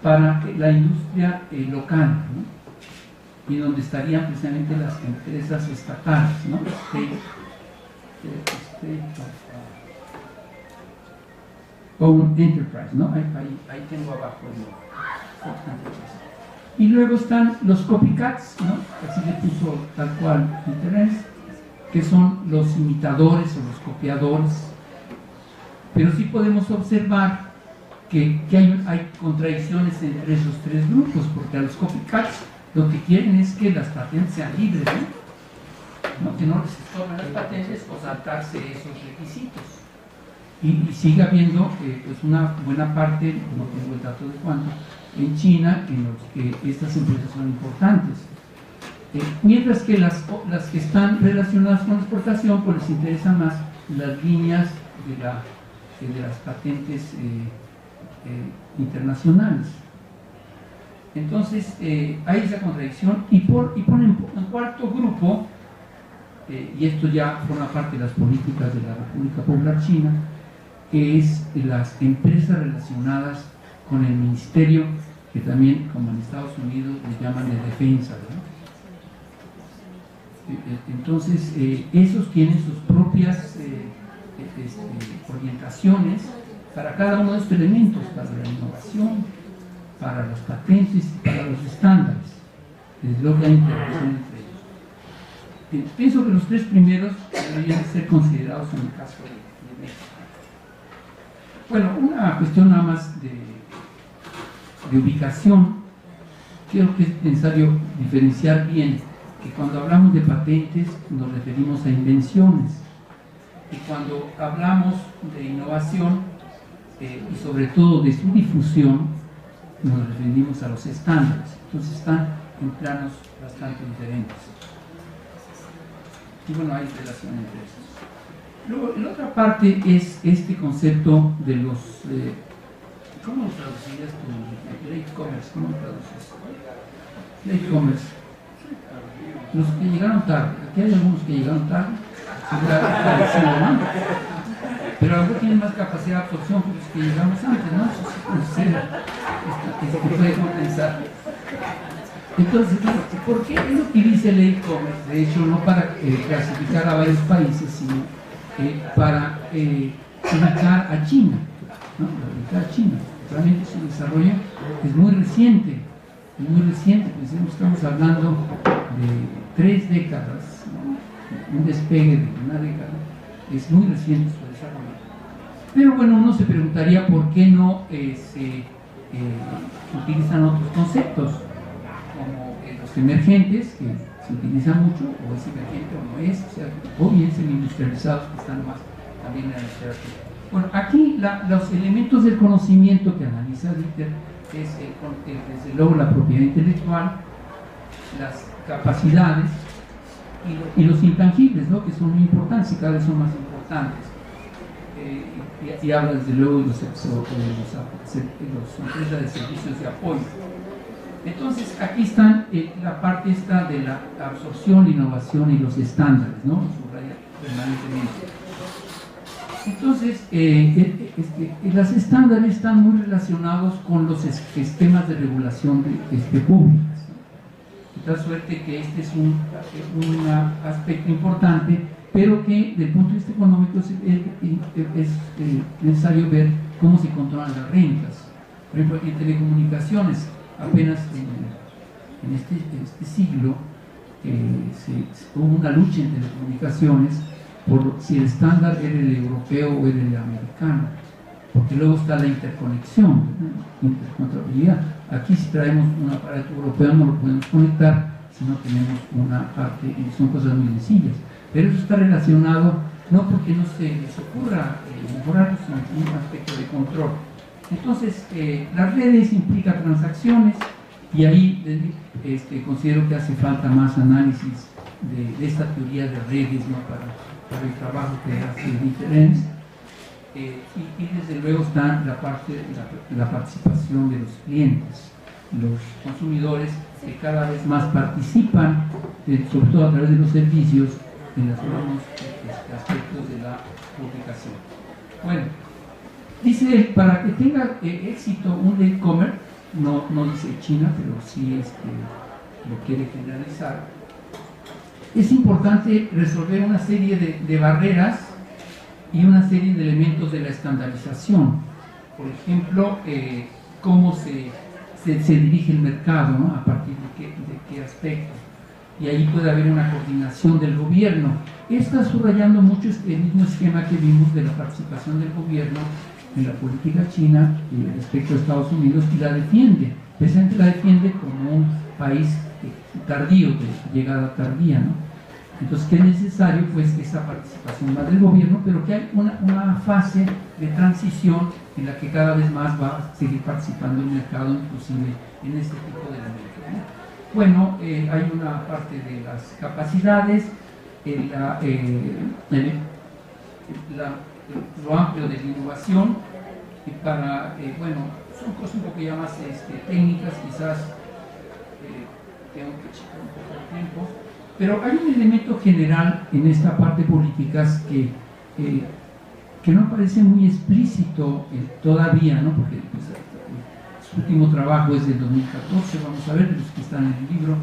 para la industria local, ¿no? Y donde estarían precisamente las empresas estatales, ¿no? Own Enterprise, ¿no? Ahí tengo abajo y luego están los copycats, ¿no? Así le puso tal cual Dieter Ernst, que son los imitadores o los copiadores. Pero sí podemos observar que hay contradicciones entre esos 3 grupos, porque a los copycats lo que quieren es que las patentes sean libres, ¿no? Que no les estorben las patentes o saltarse esos requisitos. Y sigue habiendo pues una buena parte, no tengo el dato de cuánto, en China, en los que estas empresas son importantes. Mientras que las que están relacionadas con la exportación, pues les interesa más las líneas de las patentes internacionales. Entonces hay esa contradicción y ponen en cuarto grupo, y esto ya forma parte de las políticas de la República Popular China, que es las empresas relacionadas con el ministerio, que también, como en Estados Unidos, le llaman de defensa, ¿no? Entonces, esos tienen sus propias orientaciones para cada uno de estos elementos, para la innovación, para las patentes y para los estándares. Es lo que hay interacción entre ellos. Pienso que los tres primeros deberían ser considerados en el caso de México. Bueno, una cuestión nada más de ubicación. Creo que es necesario diferenciar bien que cuando hablamos de patentes nos referimos a invenciones, y cuando hablamos de innovación y sobre todo de su difusión nos referimos a los estándares. Entonces están en planos bastante diferentes y bueno, hay relación entre esos. Luego, la otra parte es este concepto de los ¿cómo lo traducirías tú? Late commerce, ¿cómo lo traduces? Late commerce. Los que llegaron tarde, aquí hay algunos que llegaron tarde, ¿no? Pero algunos tienen más capacidad de absorción que los que llegamos antes, ¿no? Se puede compensar. Entonces, ¿por qué es lo que dice el e-commerce? De hecho, no para clasificar a varios países, sino para ubicar a China, ¿no? Ubicar a China. Realmente su desarrollo es muy reciente, pues estamos hablando de 3 décadas, ¿no? Un despegue de una década, es muy reciente su desarrollo. Pero bueno, uno se preguntaría por qué no se utilizan otros conceptos, como los emergentes, que se utilizan mucho, o es emergente o no es, o bien semi-industrializados, que están más también en la literatura. Bueno, aquí los elementos del conocimiento que analiza Dieter es desde luego la propiedad intelectual, las capacidades y los intangibles, ¿no? Que son muy importantes y cada vez son más importantes. Y habla desde luego de los empresas de servicios de apoyo. Entonces aquí están la parte esta de la absorción, innovación y los estándares, ¿no? Subraya permanentemente. Entonces, los estándares están muy relacionados con los esquemas de regulación públicas, ¿no? De tal suerte que este es un aspecto importante, pero que desde el punto de vista económico es necesario ver cómo se controlan las rentas. Por ejemplo, en telecomunicaciones, apenas en este siglo hubo una lucha en telecomunicaciones por si el estándar era el europeo o era el americano, porque luego está la interconexión, intercontrabilidad. Aquí si traemos un aparato europeo no lo podemos conectar si no tenemos una parte, y son cosas muy sencillas, pero eso está relacionado no porque no se les ocurra mejorar, sino un aspecto de control. Entonces, las redes implican transacciones y ahí considero que hace falta más análisis de esta teoría de redes, ¿no? para el trabajo que hace Difference, y desde luego está la parte de la participación de los clientes, los consumidores que cada vez más participan, sobre todo a través de los servicios, en los nuevos aspectos de la publicación. Bueno, dice él, para que tenga éxito un e-commerce, no dice China, pero sí lo quiere generalizar, es importante resolver una serie de barreras y una serie de elementos de la estandarización. Por ejemplo, cómo se dirige el mercado, ¿no? A partir de qué aspecto. Y ahí puede haber una coordinación del gobierno. Está subrayando mucho el mismo esquema que vimos de la participación del gobierno en la política china respecto a Estados Unidos, y la defiende. Precisamente la defiende como un país tardío, de llegada tardía, ¿no? Entonces, que es necesario pues esa participación más del gobierno, pero que hay una fase de transición en la que cada vez más va a seguir participando el mercado, inclusive en este tipo de elementos, ¿no? Bueno, hay una parte de las capacidades, lo amplio de la innovación, y para, bueno, son cosas un poco ya más técnicas, quizás tengo que checar un poco el tiempo, pero hay un elemento general en esta parte de políticas que no parece muy explícito todavía, ¿no? Porque pues, su último trabajo es del 2014, vamos a ver, de los que están en el libro,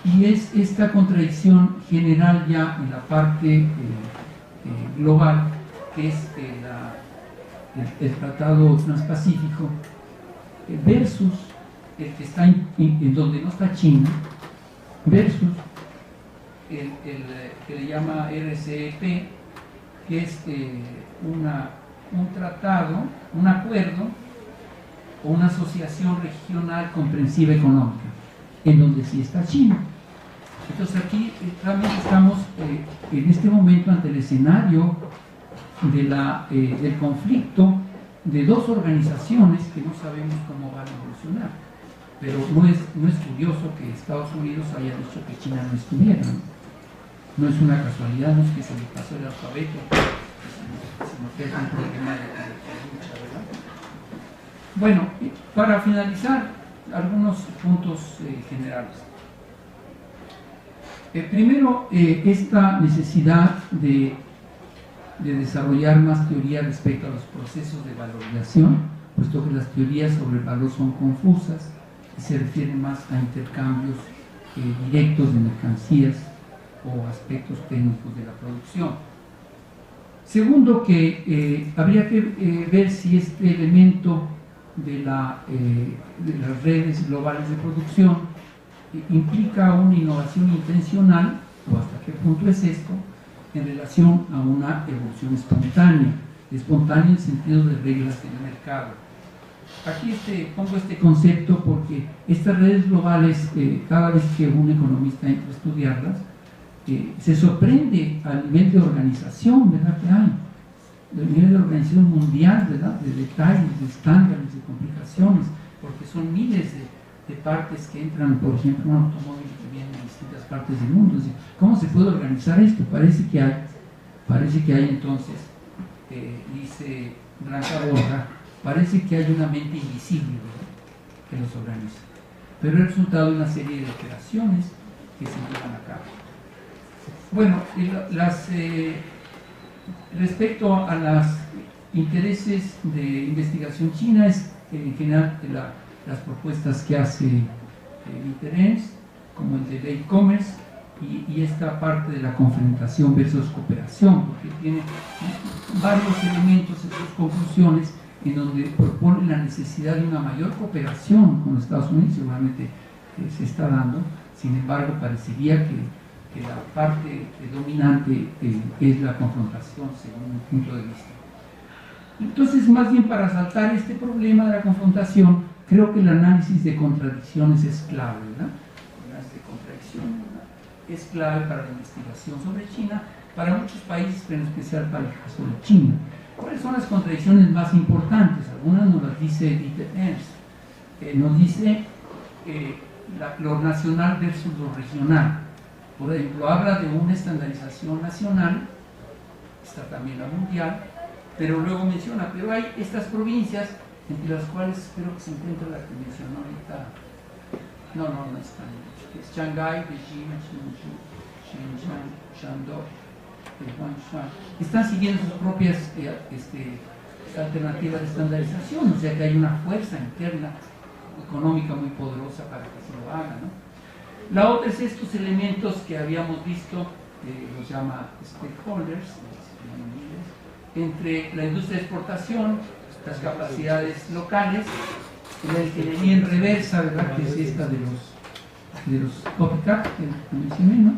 y es esta contradicción general ya en la parte global, que es el Tratado Transpacífico, versus el que está en donde no está China, versus el que le llama RCEP, que es un tratado, un acuerdo o una asociación regional comprensiva económica, en donde sí está China. Entonces aquí realmente estamos en este momento ante el escenario del conflicto de dos organizaciones que no sabemos cómo van a evolucionar. Pero no es curioso que Estados Unidos haya dicho que China no estuviera, ¿no? No es una casualidad, no es que se le pasó el alfabeto, sino que es un problema de lucha, ¿verdad? Bueno, para finalizar, algunos puntos generales. Primero, esta necesidad de desarrollar más teoría respecto a los procesos de valorización, puesto que las teorías sobre el valor son confusas y se refieren más a intercambios directos de mercancías o aspectos técnicos de la producción. Segundo, que habría que ver si este elemento de las redes globales de producción implica una innovación intencional, o hasta qué punto es esto, en relación a una evolución espontánea en el sentido de reglas del mercado. Aquí pongo este concepto porque estas redes globales, cada vez que un economista entra a estudiarlas, se sorprende al nivel de organización, ¿verdad?, que hay, del nivel de organización mundial, ¿verdad?, de detalles, de estándares, de complicaciones, porque son miles de partes que entran, por ejemplo, un automóvil que viene de distintas partes del mundo. Es decir, ¿cómo se puede organizar esto? Parece que hay entonces, dice Blanca Borja, parece que hay una mente invisible, ¿verdad?, que los organiza, pero es el resultado de una serie de operaciones que se llevan a cabo. Bueno, respecto a los intereses de investigación china, es en general las propuestas que hace Interens, como el de la e-commerce, y esta parte de la confrontación versus cooperación, porque tiene varios elementos en sus conclusiones en donde propone la necesidad de una mayor cooperación con los Estados Unidos. Seguramente se está dando, sin embargo parecería que la parte dominante es la confrontación, según mi punto de vista. Entonces, más bien para saltar este problema de la confrontación, creo que el análisis de contradicciones es clave, ¿verdad? El análisis de contradicción es clave para la investigación sobre China, para muchos países, pero en especial para el caso de China. ¿Cuáles son las contradicciones más importantes? Algunas nos las dice Dieter Ernst. Nos dice lo nacional versus lo regional. Por ejemplo, habla de una estandarización nacional, está también la mundial, pero luego menciona, pero hay estas provincias entre las cuales creo que se encuentra la que mencionó ahorita, no está, es Shanghái, Beijing, Hsinchu, Shenzhen, Shandong, Huangshan, están siguiendo sus propias alternativas de estandarización, o sea que hay una fuerza interna económica muy poderosa para que se lo haga, ¿no? La otra es estos elementos que habíamos visto, los llama stakeholders, entre la industria de exportación, las capacidades locales, la ingeniería en reversa, ¿verdad?, que es esta de los copycat que mencioné, ¿no?,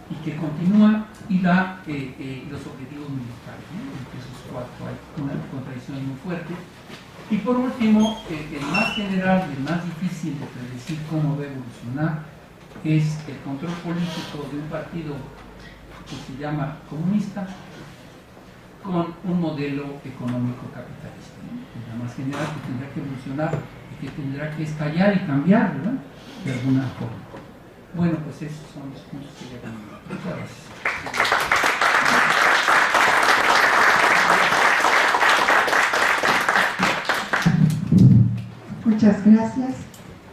y que continúa, y los objetivos militares, ¿no?, entre esos cuatro hay una contradicción muy fuerte. Y por último, el más general y el más difícil de predecir cómo va a evolucionar es el control político de un partido que se llama comunista con un modelo económico capitalista, ¿no? Es la más general, que tendrá que evolucionar y que tendrá que estallar y cambiar, ¿verdad?, de alguna forma. Bueno, pues esos son los puntos que ya tenemos. Muchas gracias. Muchas gracias.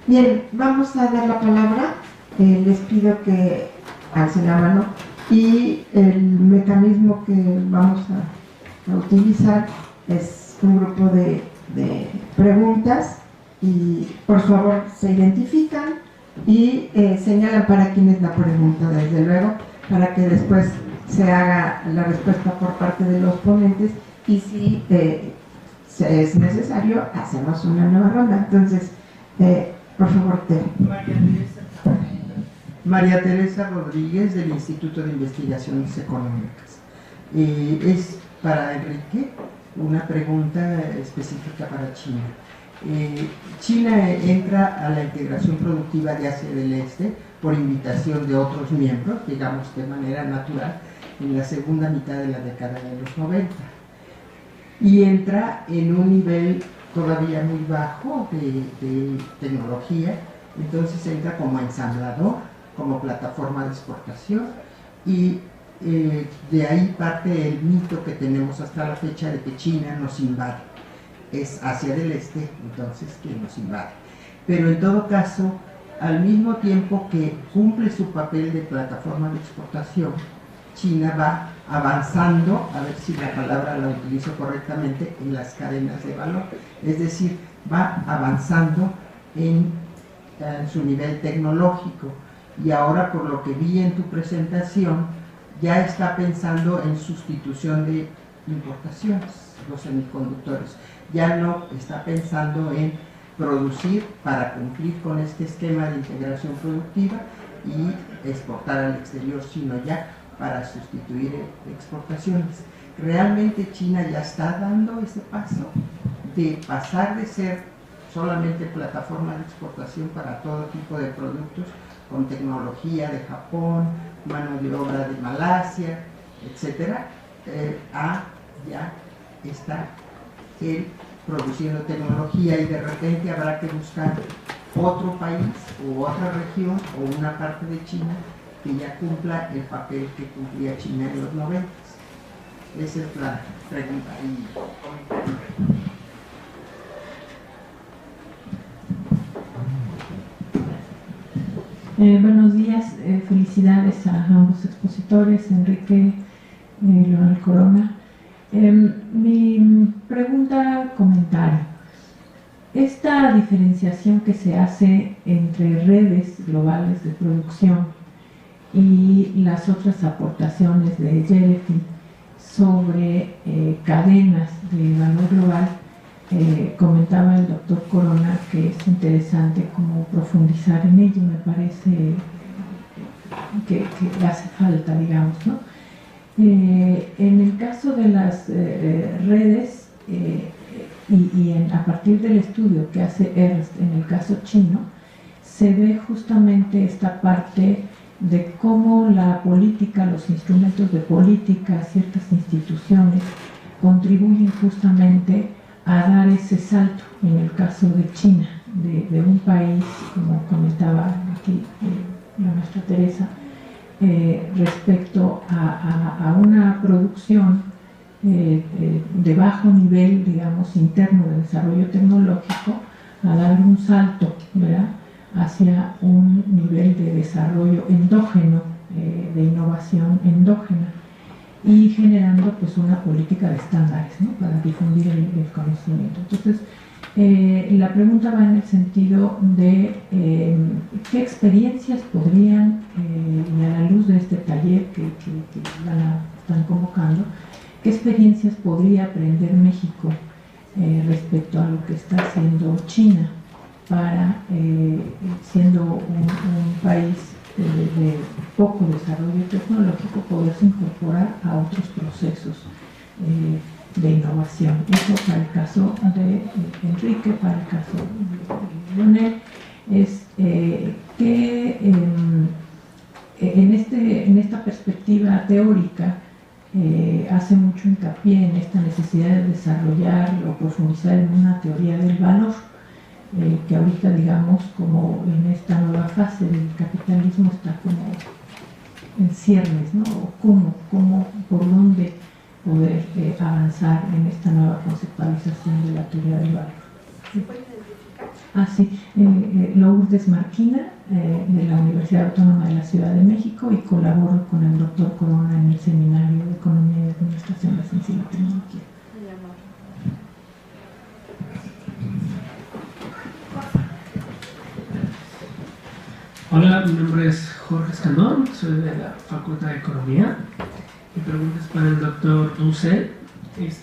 Bien, vamos a dar la palabra. Les pido que alcen la mano y el mecanismo que vamos a utilizar es un grupo de preguntas y por favor se identifican y señalan para quién es la pregunta, desde luego, para que después se haga la respuesta por parte de los ponentes y si es necesario hacemos una nueva ronda. Entonces, por favor, María Teresa Rodríguez, del Instituto de Investigaciones Económicas. Es para Enrique una pregunta específica para China. China entra a la integración productiva de Asia del Este por invitación de otros miembros, digamos de manera natural, en la segunda mitad de la década de los 90. Y entra en un nivel todavía muy bajo de tecnología, entonces entra como ensamblador, como plataforma de exportación, y de ahí parte el mito que tenemos hasta la fecha de que China nos invade. Es Asia del Este, entonces, que nos invade. Pero en todo caso, al mismo tiempo que cumple su papel de plataforma de exportación, China va avanzando, a ver si la palabra la utilizo correctamente, en las cadenas de valor. Es decir, va avanzando en su nivel tecnológico. Y ahora, por lo que vi en tu presentación, ya está pensando en sustitución de importaciones, los semiconductores. Ya no está pensando en producir para cumplir con este esquema de integración productiva y exportar al exterior, sino ya para sustituir exportaciones. Realmente China ya está dando ese paso de pasar de ser solamente plataforma de exportación para todo tipo de productos con tecnología de Japón, mano de obra de Malasia, etcétera, a ya está él produciendo tecnología, y de repente habrá que buscar otro país o otra región o una parte de China que ya cumpla el papel que cumplía China en los 90. Esa es la pregunta y comentario. Buenos días, felicidades a ambos expositores, Enrique y Leonel Corona. Mi pregunta, comentario. Esta diferenciación que se hace entre redes globales de producción y las otras aportaciones de Jellyfish sobre cadenas de valor global, comentaba el doctor Corona que es interesante como profundizar en ello. Me parece que hace falta, digamos, ¿no? En el caso de las redes a partir del estudio que hace Ernst en el caso chino, se ve justamente esta parte de cómo la política, los instrumentos de política, ciertas instituciones contribuyen justamente a dar ese salto en el caso de China, de un país, como comentaba aquí la maestra Teresa, respecto a una producción de bajo nivel, digamos, interno de desarrollo tecnológico, a dar un salto, ¿verdad?, hacia un nivel de desarrollo endógeno, de innovación endógena, y generando pues una política de estándares, ¿no?, para difundir el conocimiento. Entonces, la pregunta va en el sentido de qué experiencias podrían, y a la luz de este taller que están convocando, qué experiencias podría aprender México respecto a lo que está haciendo China para, siendo un país de poco desarrollo tecnológico, poderse incorporar a otros procesos de innovación. Eso para el caso de Enrique, para el caso de Leonel, es que en esta perspectiva teórica hace mucho hincapié en esta necesidad de desarrollar o profundizar en una teoría del valor, que ahorita, digamos, como en esta nueva fase del capitalismo está como en ciernes, ¿no? O cómo, por dónde poder avanzar en esta nueva conceptualización de la teoría del valor. ¿Se puede identificar? Lourdes Marquina, de la Universidad Autónoma de la Ciudad de México, y colaboro con el doctor Corona en el Seminario de Economía y Administración de Ciencia y la Tecnología. Hola, mi nombre es Jorge Escandón, soy de la Facultad de Economía. Mi pregunta es para el doctor Dussel.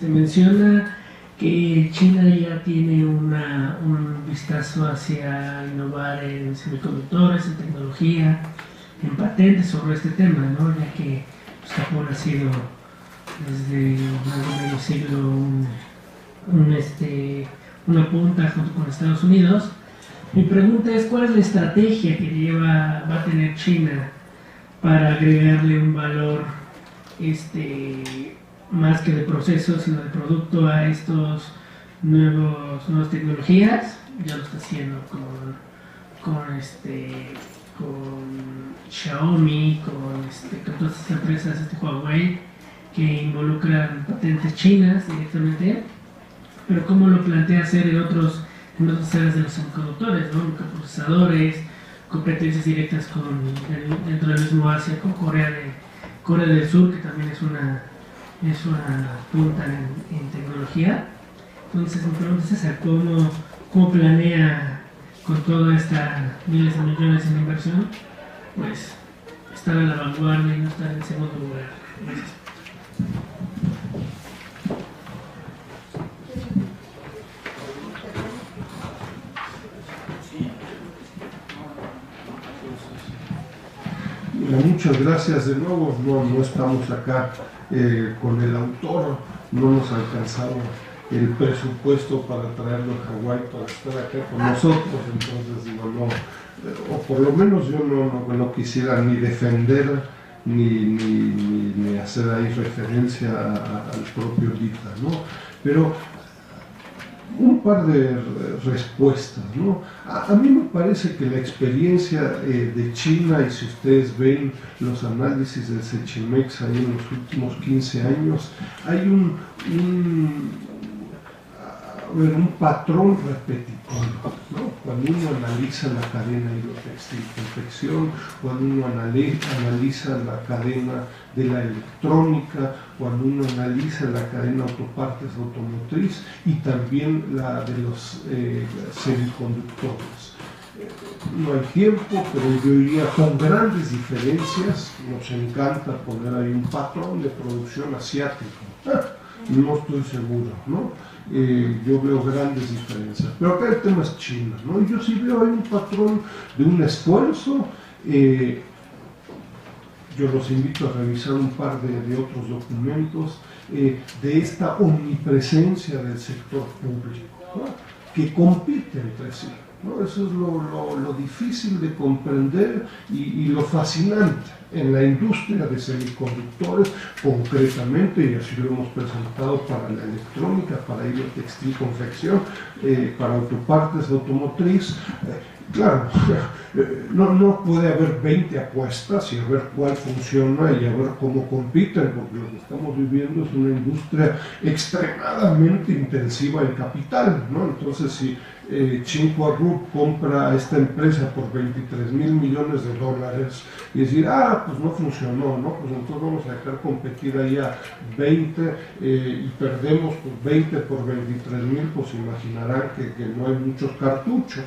Menciona que China ya tiene un vistazo hacia innovar en semiconductores, en tecnología, en patentes sobre este tema, ¿no? Ya que Japón ha sido desde medio siglo una punta junto con Estados Unidos. Mi pregunta es, ¿cuál es la estrategia que va a tener China para agregarle un valor más que de proceso, sino de producto a estos nuevas tecnologías? Ya lo está haciendo con Xiaomi, con todas estas empresas, Huawei, que involucran patentes chinas directamente, pero ¿cómo lo plantea hacer en otras áreas de los semiconductores, ¿no? Microprocesadores, competencias directas dentro del mismo Asia, con Corea del Sur, que también es una punta en tecnología? Entonces mi pregunta es esa, ¿cómo planea con toda esta miles de millones en inversión, pues estar a la vanguardia y no estar en segundo lugar? Gracias. Muchas gracias de nuevo. No estamos acá con el autor, no nos ha alcanzado el presupuesto para traerlo a Hawái para estar acá con nosotros, entonces digo, o por lo menos yo no quisiera ni defender ni hacer ahí referencia al propio Dita, ¿no? Pero un par de respuestas, ¿no? A mí me parece que la experiencia de China, y si ustedes ven los análisis del Sechimex ahí en los últimos 15 años, hay un patrón repetitivo, ¿no? Cuando uno analiza la cadena hidrotextil confección, cuando uno analiza la cadena de la electrónica, cuando uno analiza la cadena autopartes automotriz y también la de los semiconductores. No hay tiempo, pero yo diría con grandes diferencias. Nos encanta poner ahí un patrón de producción asiático. No estoy seguro, ¿no? Yo veo grandes diferencias, pero acá el tema es China, ¿no? Y yo sí veo ahí un patrón de un esfuerzo. Yo los invito a revisar un par de otros documentos de esta omnipresencia del sector público, ¿no? Que compite entre sí, ¿no? Eso es lo difícil de comprender y lo fascinante en la industria de semiconductores, concretamente, y así lo hemos presentado para la electrónica, para hidrotextil confección, para autopartes automotriz. Claro, no puede haber 20 apuestas y a ver cuál funciona y a ver cómo compiten, porque lo que estamos viviendo es una industria extremadamente intensiva en capital, ¿no? Entonces, si Tsinghua Group compra a esta empresa por $23 mil millones y decir, pues no funcionó, ¿no? Pues entonces vamos a dejar competir ahí a 20 y perdemos pues 20 por 23 mil, pues imaginarán que no hay muchos cartuchos.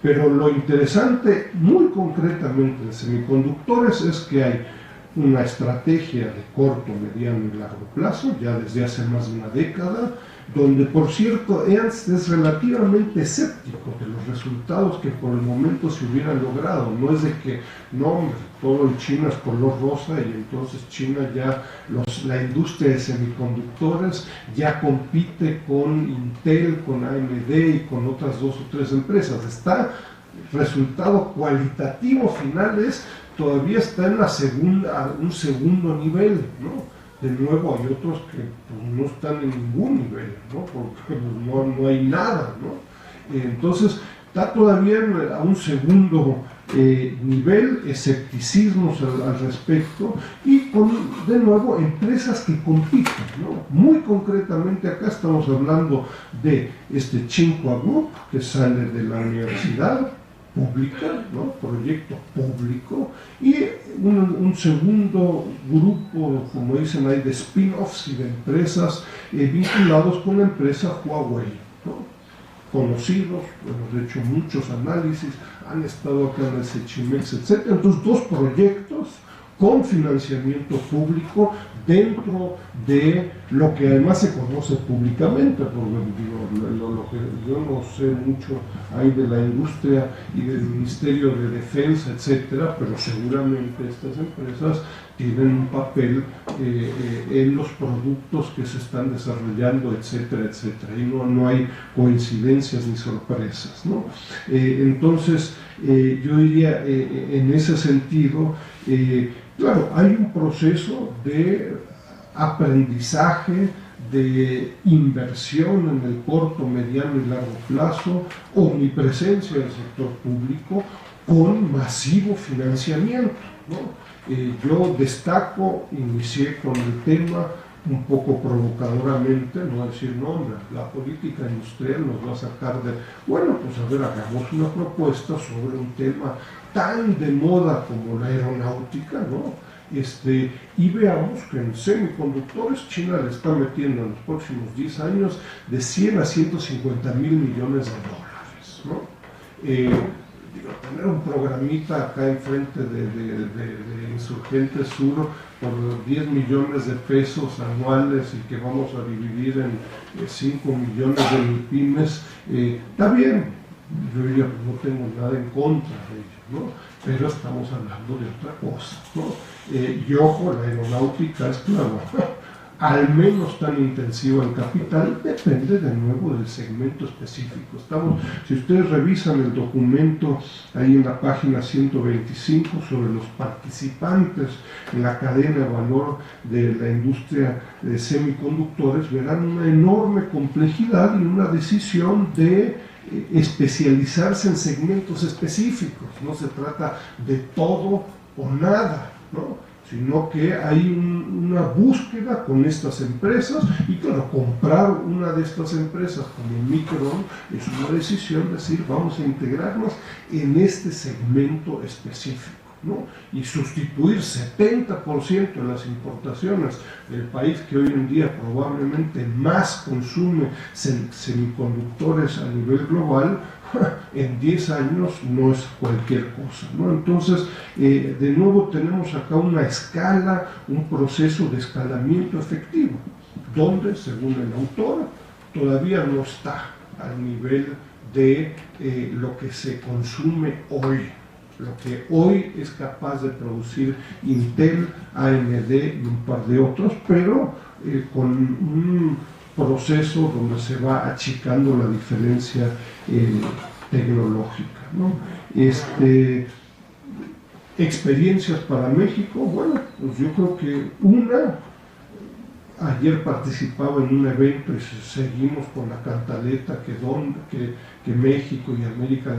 Pero lo interesante, muy concretamente en semiconductores, es que hay una estrategia de corto, mediano y largo plazo, ya desde hace más de una década, donde, por cierto, Ernst es relativamente escéptico de los resultados que por el momento se hubieran logrado. No es de que, no, todo en China es color rosa y entonces China ya, la industria de semiconductores ya compite con Intel, con AMD y con otras 2 o 3 empresas. El resultado cualitativo final todavía está en un segundo nivel, ¿no? De nuevo hay otros que pues, no están en ningún nivel, ¿no? Porque pues, no hay nada, ¿no? Entonces está todavía a un segundo nivel, escepticismos al respecto, y con, de nuevo, empresas que compiten, ¿no? Muy concretamente acá estamos hablando de este Tsinghua Group, que sale de la universidad pública, ¿no? Proyecto público, y un segundo grupo, como dicen ahí, de spin-offs y de empresas vinculados con la empresa Huawei, ¿no? Conocidos, hemos hecho muchos análisis, han estado acá en el Sechimex, etc. Entonces, dos proyectos con financiamiento público dentro de lo que además se conoce públicamente, porque digo, lo que yo no sé mucho ahí de la industria y del Ministerio de Defensa, etcétera, pero seguramente estas empresas tienen un papel en los productos que se están desarrollando, etcétera, etcétera, y no hay coincidencias ni sorpresas, ¿no? Entonces, yo diría, en ese sentido, claro, hay un proceso de aprendizaje, de inversión en el corto, mediano y largo plazo, omnipresencia del sector público con masivo financiamiento, ¿no? Yo destaco, inicié con el tema un poco provocadoramente, no decir, no, hombre, la política industrial nos va a sacar de... Bueno, pues a ver, hagamos una propuesta sobre un tema tan de moda como la aeronáutica, ¿no? Y veamos que en semiconductores China le está metiendo en los próximos 10 años de 100 a 150 mil millones de dólares, ¿no? Tener un programita acá enfrente de Insurgentes Sur por 10 millones de pesos anuales y que vamos a dividir en 5 millones de MIPYMES, está bien, yo ya no tengo nada en contra de ello, ¿no? Pero estamos hablando de otra cosa, ¿no? Y ojo, la aeronáutica es claro, al menos tan intensiva en capital, depende de nuevo del segmento específico. Si ustedes revisan el documento ahí en la página 125 sobre los participantes en la cadena de valor de la industria de semiconductores, verán una enorme complejidad y una decisión de especializarse en segmentos específicos. No se trata de todo o nada, ¿no? Sino que hay una búsqueda con estas empresas, y claro, comprar una de estas empresas como Micron es una decisión de decir, vamos a integrarnos en este segmento específico, ¿no? Y sustituir 70% de las importaciones del país que hoy en día probablemente más consume semiconductores a nivel global, en 10 años no es cualquier cosa, ¿no? Entonces, de nuevo tenemos acá una escala, un proceso de escalamiento efectivo, donde, según el autor, todavía no está al nivel de lo que se consume hoy, lo que hoy es capaz de producir Intel, AMD y un par de otros, pero con un proceso donde se va achicando la diferencia tecnológica, ¿no? Experiencias para México, bueno, pues yo creo que ayer participaba en un evento y seguimos con la cantaleta que México y América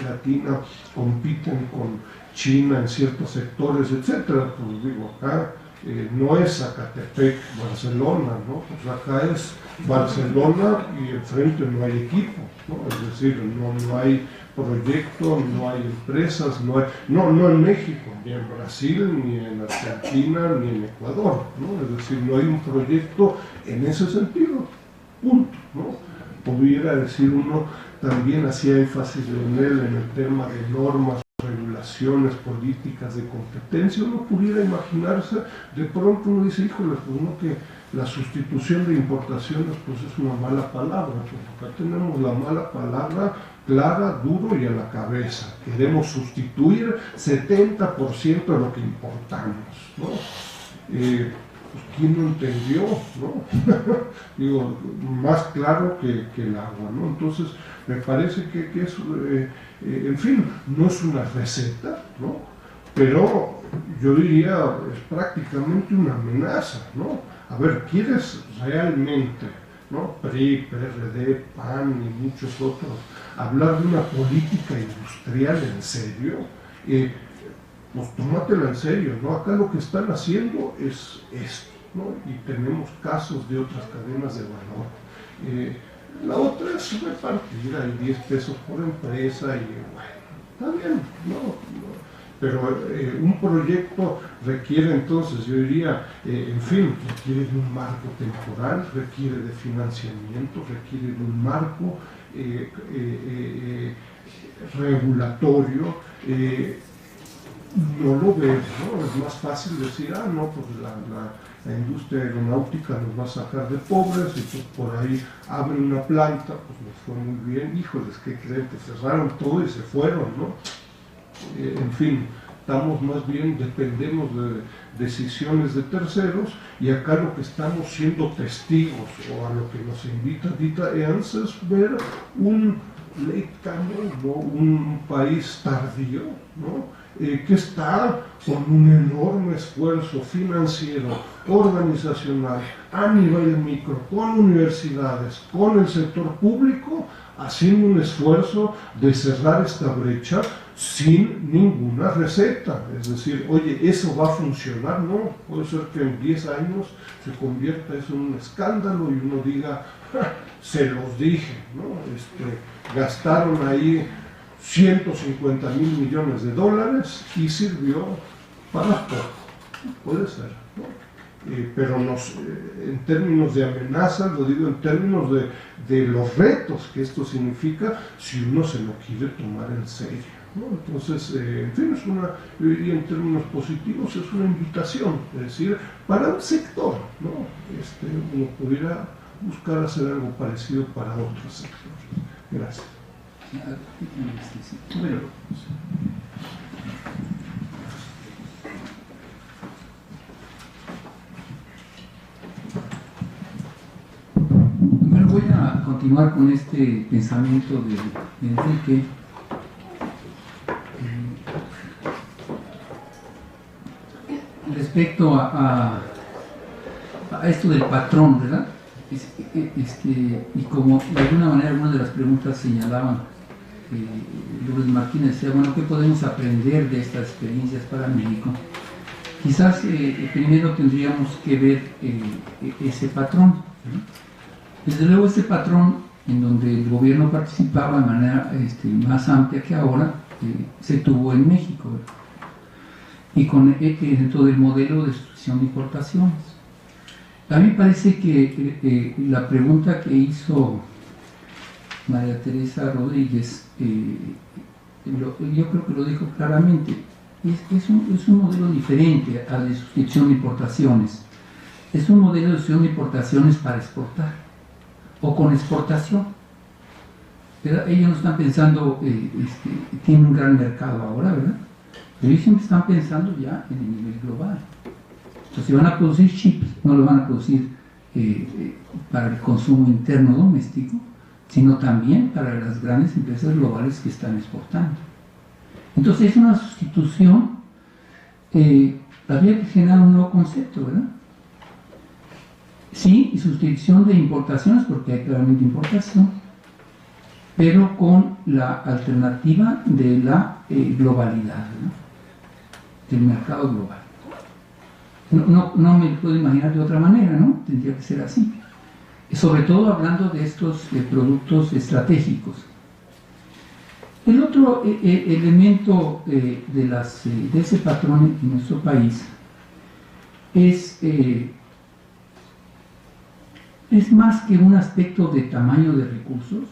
Latina compiten con China en ciertos sectores, etcétera. Pues digo, acá no es Zacatepec, Barcelona, ¿no? Pues acá es Barcelona y enfrente no hay equipo, ¿no? Es decir, no hay proyecto, no hay empresas, no en México, ni en Brasil, ni en Argentina, ni en Ecuador, ¿no? Es decir, no hay un proyecto en ese sentido, punto, ¿no? Pudiera decir uno, también hacía énfasis en el tema de normas, regulaciones, políticas de competencia. Uno pudiera imaginarse, de pronto uno dice, híjole, pues no, que la sustitución de importaciones pues es una mala palabra, porque acá tenemos la mala palabra clara, duro y a la cabeza. Queremos sustituir 70% de lo que importamos, ¿no? Pues, ¿quién no entendió, no? Digo, más claro que el agua, ¿no? Entonces, me parece que es, en fin, no es una receta, ¿no? Pero yo diría, es prácticamente una amenaza, ¿no? A ver, ¿quieres realmente, ¿no? PRI, PRD, PAN y muchos otros, hablar de una política industrial en serio? pues tómatela en serio, ¿no? Acá lo que están haciendo es esto, ¿no? Y tenemos casos de otras cadenas de valor. La otra es repartir, hay 10 pesos por empresa y bueno, está bien, no. Pero un proyecto requiere entonces, yo diría, en fin, requiere de un marco temporal, requiere de financiamiento, requiere de un marco regulatorio. No lo veo, ¿no? Es más fácil decir, no, pues la industria aeronáutica nos va a sacar de pobres y pues por ahí abren una planta, pues nos fue muy bien, híjoles, ¿qué creen? Que cerraron todo y se fueron, ¿no? En fin, estamos más bien, dependemos de decisiones de terceros y acá lo que estamos siendo testigos o a lo que nos invita Dieter Ernst es ver un late comer, ¿no? Un país tardío, ¿no? Que está con un enorme esfuerzo financiero, organizacional, a nivel micro, con universidades, con el sector público, haciendo un esfuerzo de cerrar esta brecha sin ninguna receta. Es decir, oye, ¿eso va a funcionar? No, puede ser que en 10 años se convierta eso en un escándalo y uno diga, se los dije, ¿no? Gastaron ahí 150 mil millones de dólares y sirvió para poco. Puede ser, ¿no? Pero en términos de amenazas, lo digo en términos de los retos que esto significa si uno se lo quiere tomar en serio, ¿no? Entonces, en fin, yo diría en términos positivos, es una invitación, es decir, para un sector, ¿no? Uno pudiera buscar hacer algo parecido para otros sectores. Gracias. Bueno, voy a continuar con este pensamiento de Enrique. Respecto a esto del patrón, ¿verdad? Y como de alguna manera algunas de las preguntas señalaban, Lourdes Martínez decía, bueno, ¿qué podemos aprender de estas experiencias para México? Quizás primero tendríamos que ver ese patrón, ¿no? Desde luego ese patrón en donde el gobierno participaba de manera más amplia que ahora, se tuvo en México, ¿verdad? Y dentro del modelo de sustitución de importaciones. A mí me parece que la pregunta que hizo María Teresa Rodríguez, yo creo que lo dijo claramente, es un modelo diferente al de sustitución de importaciones. Es un modelo de sustitución de importaciones para exportar, o con exportación. ¿Verdad? Ellos no están pensando, tienen un gran mercado ahora, ¿verdad? Pero ellos siempre están pensando ya en el nivel global. Entonces, si van a producir chips, no lo van a producir para el consumo interno doméstico, sino también para las grandes empresas globales que están exportando. Entonces es una sustitución, habría que generar un nuevo concepto, ¿verdad? Sí, y sustitución de importaciones, porque hay claramente importación, pero con la alternativa de la globalidad, ¿no? Del mercado global. No me puedo imaginar de otra manera, ¿no? Tendría que ser así. Sobre todo hablando de estos productos estratégicos. El otro elemento de ese patrón en nuestro país es más que un aspecto de tamaño de recursos,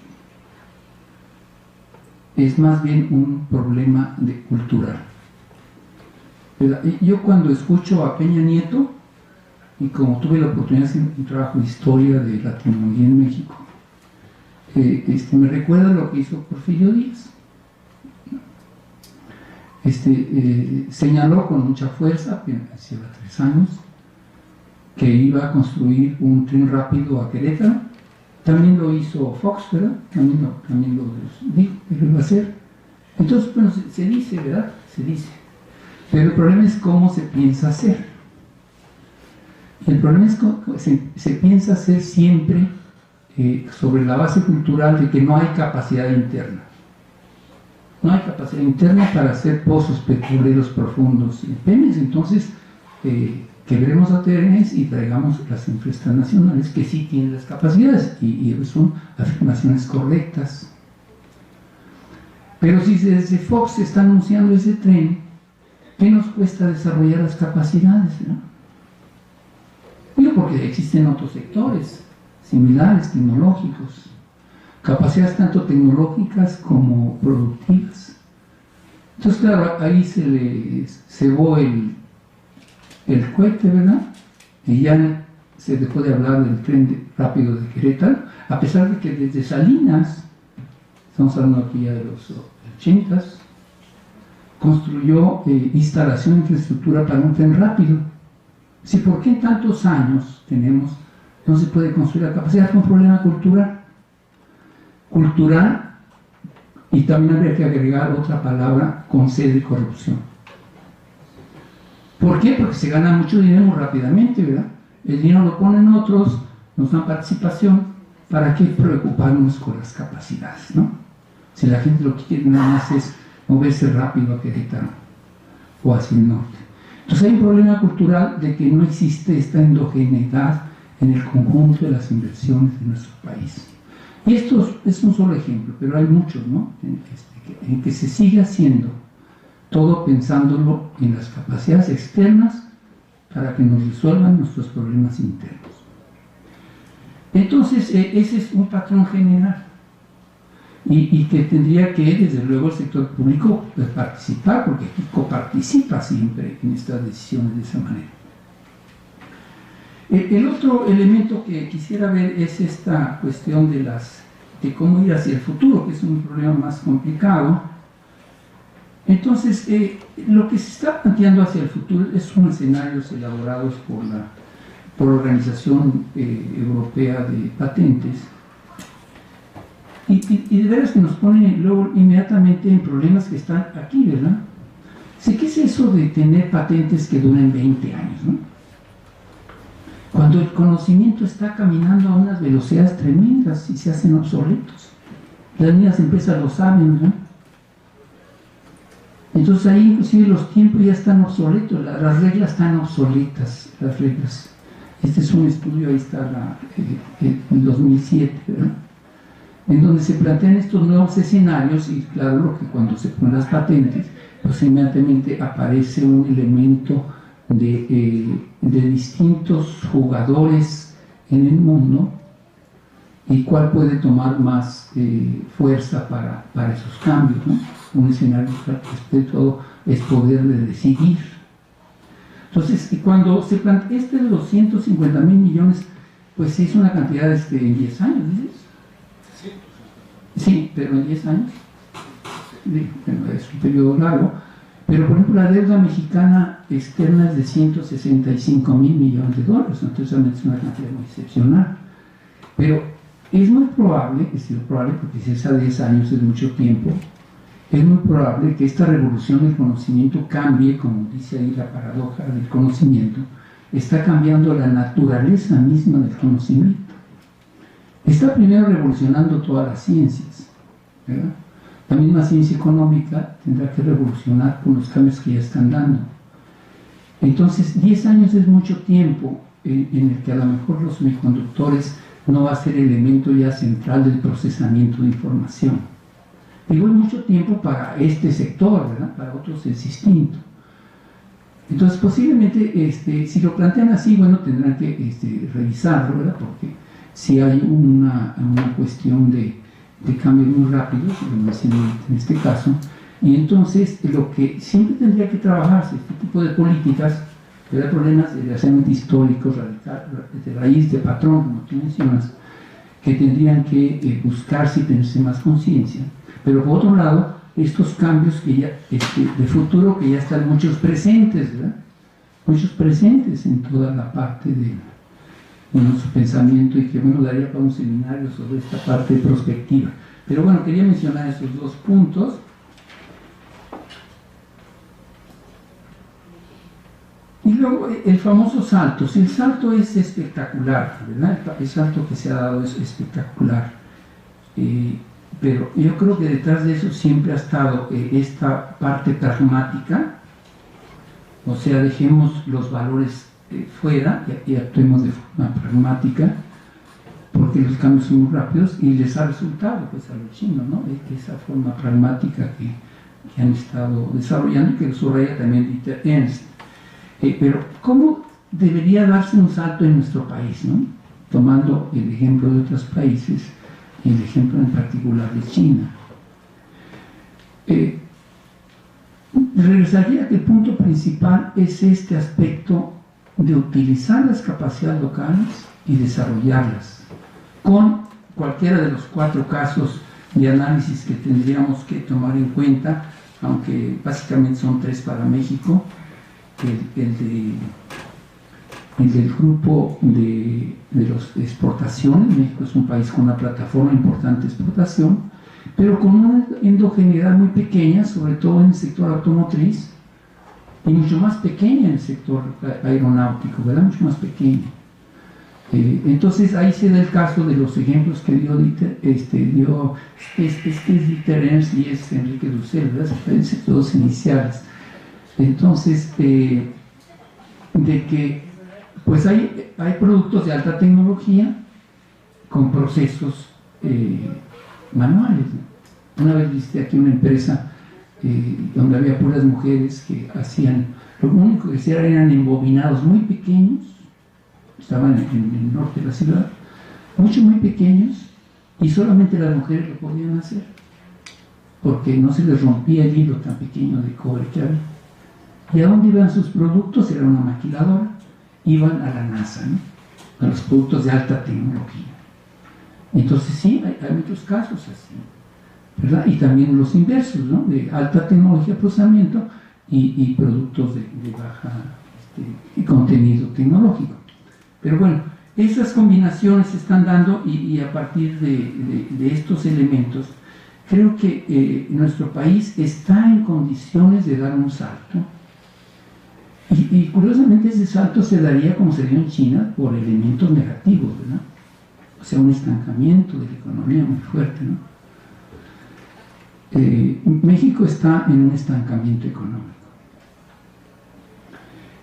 es más bien un problema cultural. Yo cuando escucho a Peña Nieto, y como tuve la oportunidad de hacer un trabajo de historia de Latinoamérica en México, me recuerda lo que hizo Porfirio Díaz. Señaló con mucha fuerza, hace 3 años, que iba a construir un tren rápido a Querétaro. También lo hizo Fox, ¿verdad? También lo dijo que lo iba a hacer. Entonces, bueno, se dice, ¿verdad? Se dice. Pero el problema es cómo se piensa hacer. El problema es cómo se piensa hacer siempre sobre la base cultural de que no hay capacidad interna. no hay capacidad interna para hacer pozos petroleros profundos en Pemex. Entonces, quebremos a Trenes y traigamos las empresas nacionales que sí tienen las capacidades, y son afirmaciones correctas. Pero si desde Fox se está anunciando ese tren, ¿qué nos cuesta desarrollar las capacidades, no? Digo, porque existen otros sectores similares, tecnológicos, capacidades tanto tecnológicas como productivas. Entonces, claro, ahí se le cebó el cohete, ¿verdad? Y ya se dejó de hablar del tren rápido de Querétaro, a pesar de que desde Salinas, estamos hablando aquí ya de los 80s, construyó instalación de infraestructura para un tren rápido. Sí, ¿por qué en tantos años no se puede construir la capacidad? Es un problema cultural, y también habría que agregar otra palabra, con sed de corrupción. ¿Por qué? Porque se gana mucho dinero muy rápidamente, ¿verdad? El dinero lo ponen otros, nos dan participación. ¿Para qué preocuparnos con las capacidades, no? Si la gente lo que quiere nada más es moverse rápido a Querétaro o hacia el norte. Entonces hay un problema cultural de que no existe esta endogeneidad en el conjunto de las inversiones de nuestro país. Y esto es un solo ejemplo, pero hay muchos, ¿no? En que se sigue haciendo todo pensándolo en las capacidades externas para que nos resuelvan nuestros problemas internos. Entonces, ese es un patrón general, y que tendría que, desde luego, el sector público participar, porque aquí coparticipa siempre en estas decisiones de esa manera. El otro elemento que quisiera ver es esta cuestión de cómo ir hacia el futuro, que es un problema más complicado. Entonces, lo que se está planteando hacia el futuro son escenarios elaborados por la Organización Europea de Patentes, y de veras que nos pone luego inmediatamente en problemas que están aquí, ¿verdad? Sí, ¿qué es eso de tener patentes que duren 20 años, ¿no? Cuando el conocimiento está caminando a unas velocidades tremendas y se hacen obsoletos. Las mismas empresas lo saben, ¿no? Entonces ahí inclusive los tiempos ya están obsoletos, las reglas están obsoletas, las reglas. Este es un estudio, ahí está en 2007, ¿verdad? En donde se plantean estos nuevos escenarios, y claro, lo que cuando se ponen las patentes, pues inmediatamente aparece un elemento de distintos jugadores en el mundo, y cuál puede tomar más fuerza para esos cambios, ¿no? Un escenario que de todo es poder de decidir. Entonces, cuando se plantea de los 150,000 millones, pues sí es una cantidad en 10 años, ¿dices? Sí, pero en 10 años. Es un periodo largo. Pero, por ejemplo, la deuda mexicana externa es de 165,000 millones de dólares, entonces realmente es una cantidad muy excepcional. Pero es muy probable, porque si es a 10 años es mucho tiempo, es muy probable que esta revolución del conocimiento cambie, como dice ahí la paradoja del conocimiento, está cambiando la naturaleza misma del conocimiento. Está primero revolucionando todas las ciencias, ¿verdad? La misma ciencia económica tendrá que revolucionar con los cambios que ya están dando. Entonces, 10 años es mucho tiempo en el que a lo mejor los semiconductores no va a ser el elemento ya central del procesamiento de información. Digo, es mucho tiempo para este sector, ¿verdad? Para otros es distinto. Entonces, posiblemente, si lo plantean así, bueno, tendrán que revisarlo, ¿verdad? Porque si hay una cuestión de cambios muy rápidos, lo mencioné en este caso, y entonces lo que siempre tendría que trabajarse, este tipo de políticas, que hay problemas desgraciadamente históricos, de raíz, de patrón, como tú mencionas, que tendrían que buscarse y tenerse más conciencia. Pero por otro lado, estos cambios que ya, de futuro, que ya están muchos presentes, ¿verdad? Muchos presentes en toda la parte de nuestro pensamiento, y que bueno, daría para un seminario sobre esta parte de prospectiva. Pero bueno, quería mencionar esos dos puntos. Y luego el famoso salto. Si el salto es espectacular, ¿verdad? El salto que se ha dado es espectacular. pero yo creo que detrás de eso siempre ha estado esta parte pragmática, o sea, dejemos los valores fuera y actuemos de forma pragmática, porque los cambios son muy rápidos y les ha resultado pues a los chinos, ¿no? Esa forma pragmática que han estado desarrollando y que subraya también Dieter Ernst. Pero ¿cómo debería darse un salto en nuestro país, ¿no? Tomando el ejemplo de otros países y el ejemplo en particular de China. Regresaría a que el punto principal es este aspecto de utilizar las capacidades locales y desarrollarlas con cualquiera de los 4 casos de análisis que tendríamos que tomar en cuenta, aunque básicamente son 3 para México, el del grupo de las exportaciones. México es un país con una plataforma importante de exportación, pero con una endogeneidad muy pequeña, sobre todo en el sector automotriz, y mucho más pequeña en el sector aeronáutico, ¿verdad? Mucho más pequeña. Entonces ahí se da el caso de los ejemplos que dio Dieter, es Dieter Ernst y es Enrique Dussel, ¿verdad? Todos iniciales. Entonces, de que pues hay productos de alta tecnología con procesos manuales, ¿no? Una vez visité aquí una empresa donde había puras mujeres que hacían, lo único que hacían eran embobinados muy pequeños, estaban en el norte de la ciudad, muy pequeños, y solamente las mujeres lo podían hacer, porque no se les rompía el hilo tan pequeño de cobre que había. ¿Y a dónde iban sus productos? Era una maquiladora, iban a la NASA, ¿no? A los productos de alta tecnología. Entonces sí, hay muchos casos así, ¿verdad? Y también los inversos, ¿no? De alta tecnología, procesamiento y productos de baja contenido tecnológico. Pero bueno, esas combinaciones se están dando y a partir de estos elementos, creo que nuestro país está en condiciones de dar un salto. Y curiosamente ese salto se daría, como se dio en China, por elementos negativos, ¿verdad? O sea, un estancamiento de la economía muy fuerte, ¿no? México está en un estancamiento económico.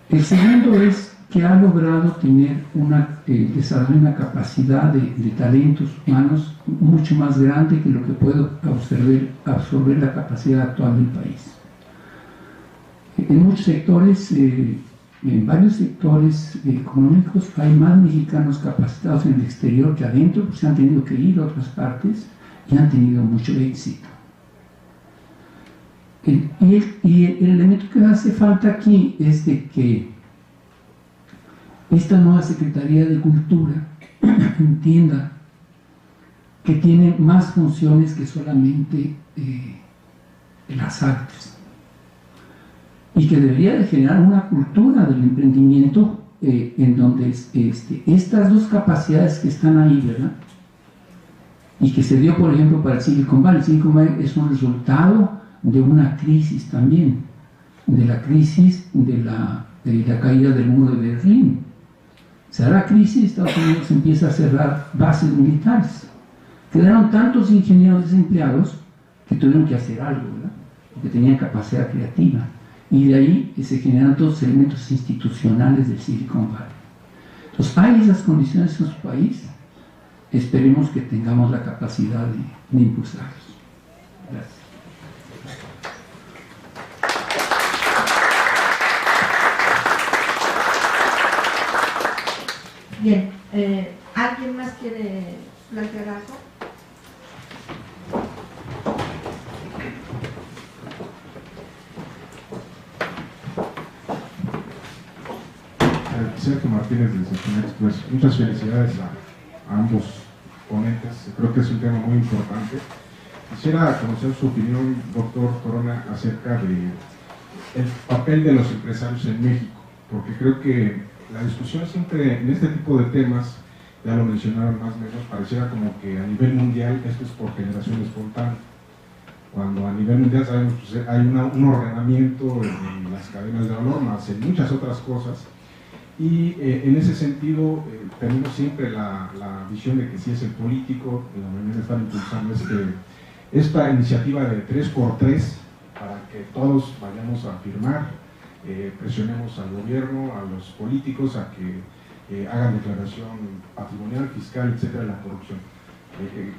El segundo es que ha logrado tener desarrollar una capacidad de talentos humanos mucho más grande que lo que puede absorber la capacidad actual del país. En muchos sectores, en varios sectores económicos, hay más mexicanos capacitados en el exterior que adentro, pues se han tenido que ir a otras partes y han tenido mucho éxito. Y el elemento que hace falta aquí es de que esta nueva Secretaría de Cultura entienda que tiene más funciones que solamente las artes, y que debería de generar una cultura del emprendimiento en donde estas dos capacidades que están ahí, ¿verdad? Y que se dio, por ejemplo, para el Silicon Valley. El Silicon Valley es un resultado de una crisis también, de la crisis de la caída del muro de Berlín. Se da la crisis, Estados Unidos empieza a cerrar bases militares. Quedaron tantos ingenieros desempleados que tuvieron que hacer algo, ¿verdad? Porque tenían capacidad creativa. Y de ahí se generan todos los elementos institucionales del Silicon Valley. Entonces, hay esas condiciones en su país. Esperemos que tengamos la capacidad de impulsarlos. Gracias. Bien, ¿alguien más quiere plantear algo? Sergio Martínez del Sechimex, pues muchas felicidades a ambos ponentes. Creo que es un tema muy importante. Quisiera conocer su opinión, doctor Corona, acerca del papel de los empresarios en México, porque creo que la discusión siempre en este tipo de temas, ya lo mencionaron más o menos, pareciera como que a nivel mundial esto es por generación espontánea, cuando a nivel mundial sabemos que pues, hay un ordenamiento en las cadenas de valor, más en muchas otras cosas. Y en ese sentido tenemos siempre la visión de que si es el político, en la mañana están impulsando esta iniciativa de 3x3 para que todos vayamos a firmar, presionemos al gobierno, a los políticos a que hagan declaración patrimonial, fiscal, etcétera, de la corrupción,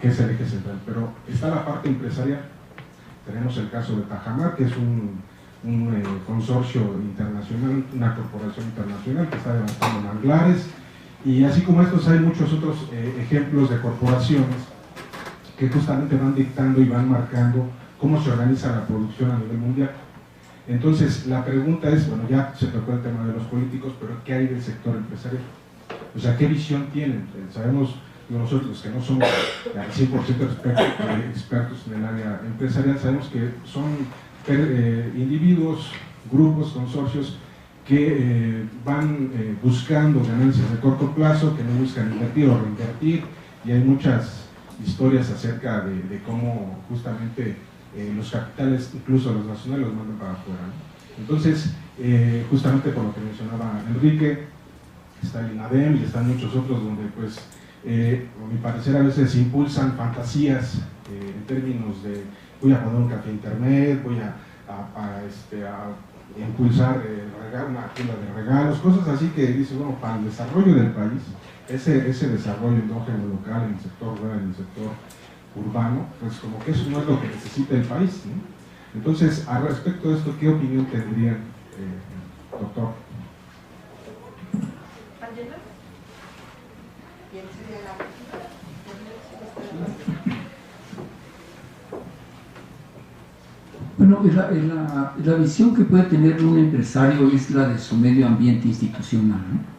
que es el eje central. Pero está la parte empresarial. Tenemos el caso de Tajamar, que es un consorcio internacional, una corporación internacional que está levantando manglares, y así como estos hay muchos otros ejemplos de corporaciones que justamente van dictando y van marcando cómo se organiza la producción a nivel mundial. Entonces la pregunta es, bueno, ya se tocó el tema de los políticos, pero ¿qué hay del sector empresarial? O sea, ¿qué visión tienen? Sabemos nosotros que no somos al 100% expertos en el área empresarial, sabemos que son individuos, grupos, consorcios que van buscando ganancias de corto plazo, que no buscan invertir o reinvertir, y hay muchas historias acerca de cómo justamente los capitales, incluso los nacionales, los mandan para afuera, ¿no? Entonces, justamente por lo que mencionaba Enrique, está el INADEM y están muchos otros donde, pues, a mi parecer, a veces impulsan fantasías en términos de voy a poner un café internet, voy a impulsar una tienda de regalos, cosas así que dice, bueno, para el desarrollo del país, ese desarrollo endógeno local en el sector rural, en el sector urbano, pues como que eso no es lo que necesita el país, ¿no? Entonces, al respecto de esto, ¿qué opinión tendrían, doctor? Bueno, la visión que puede tener un empresario es la de su medio ambiente institucional, ¿no?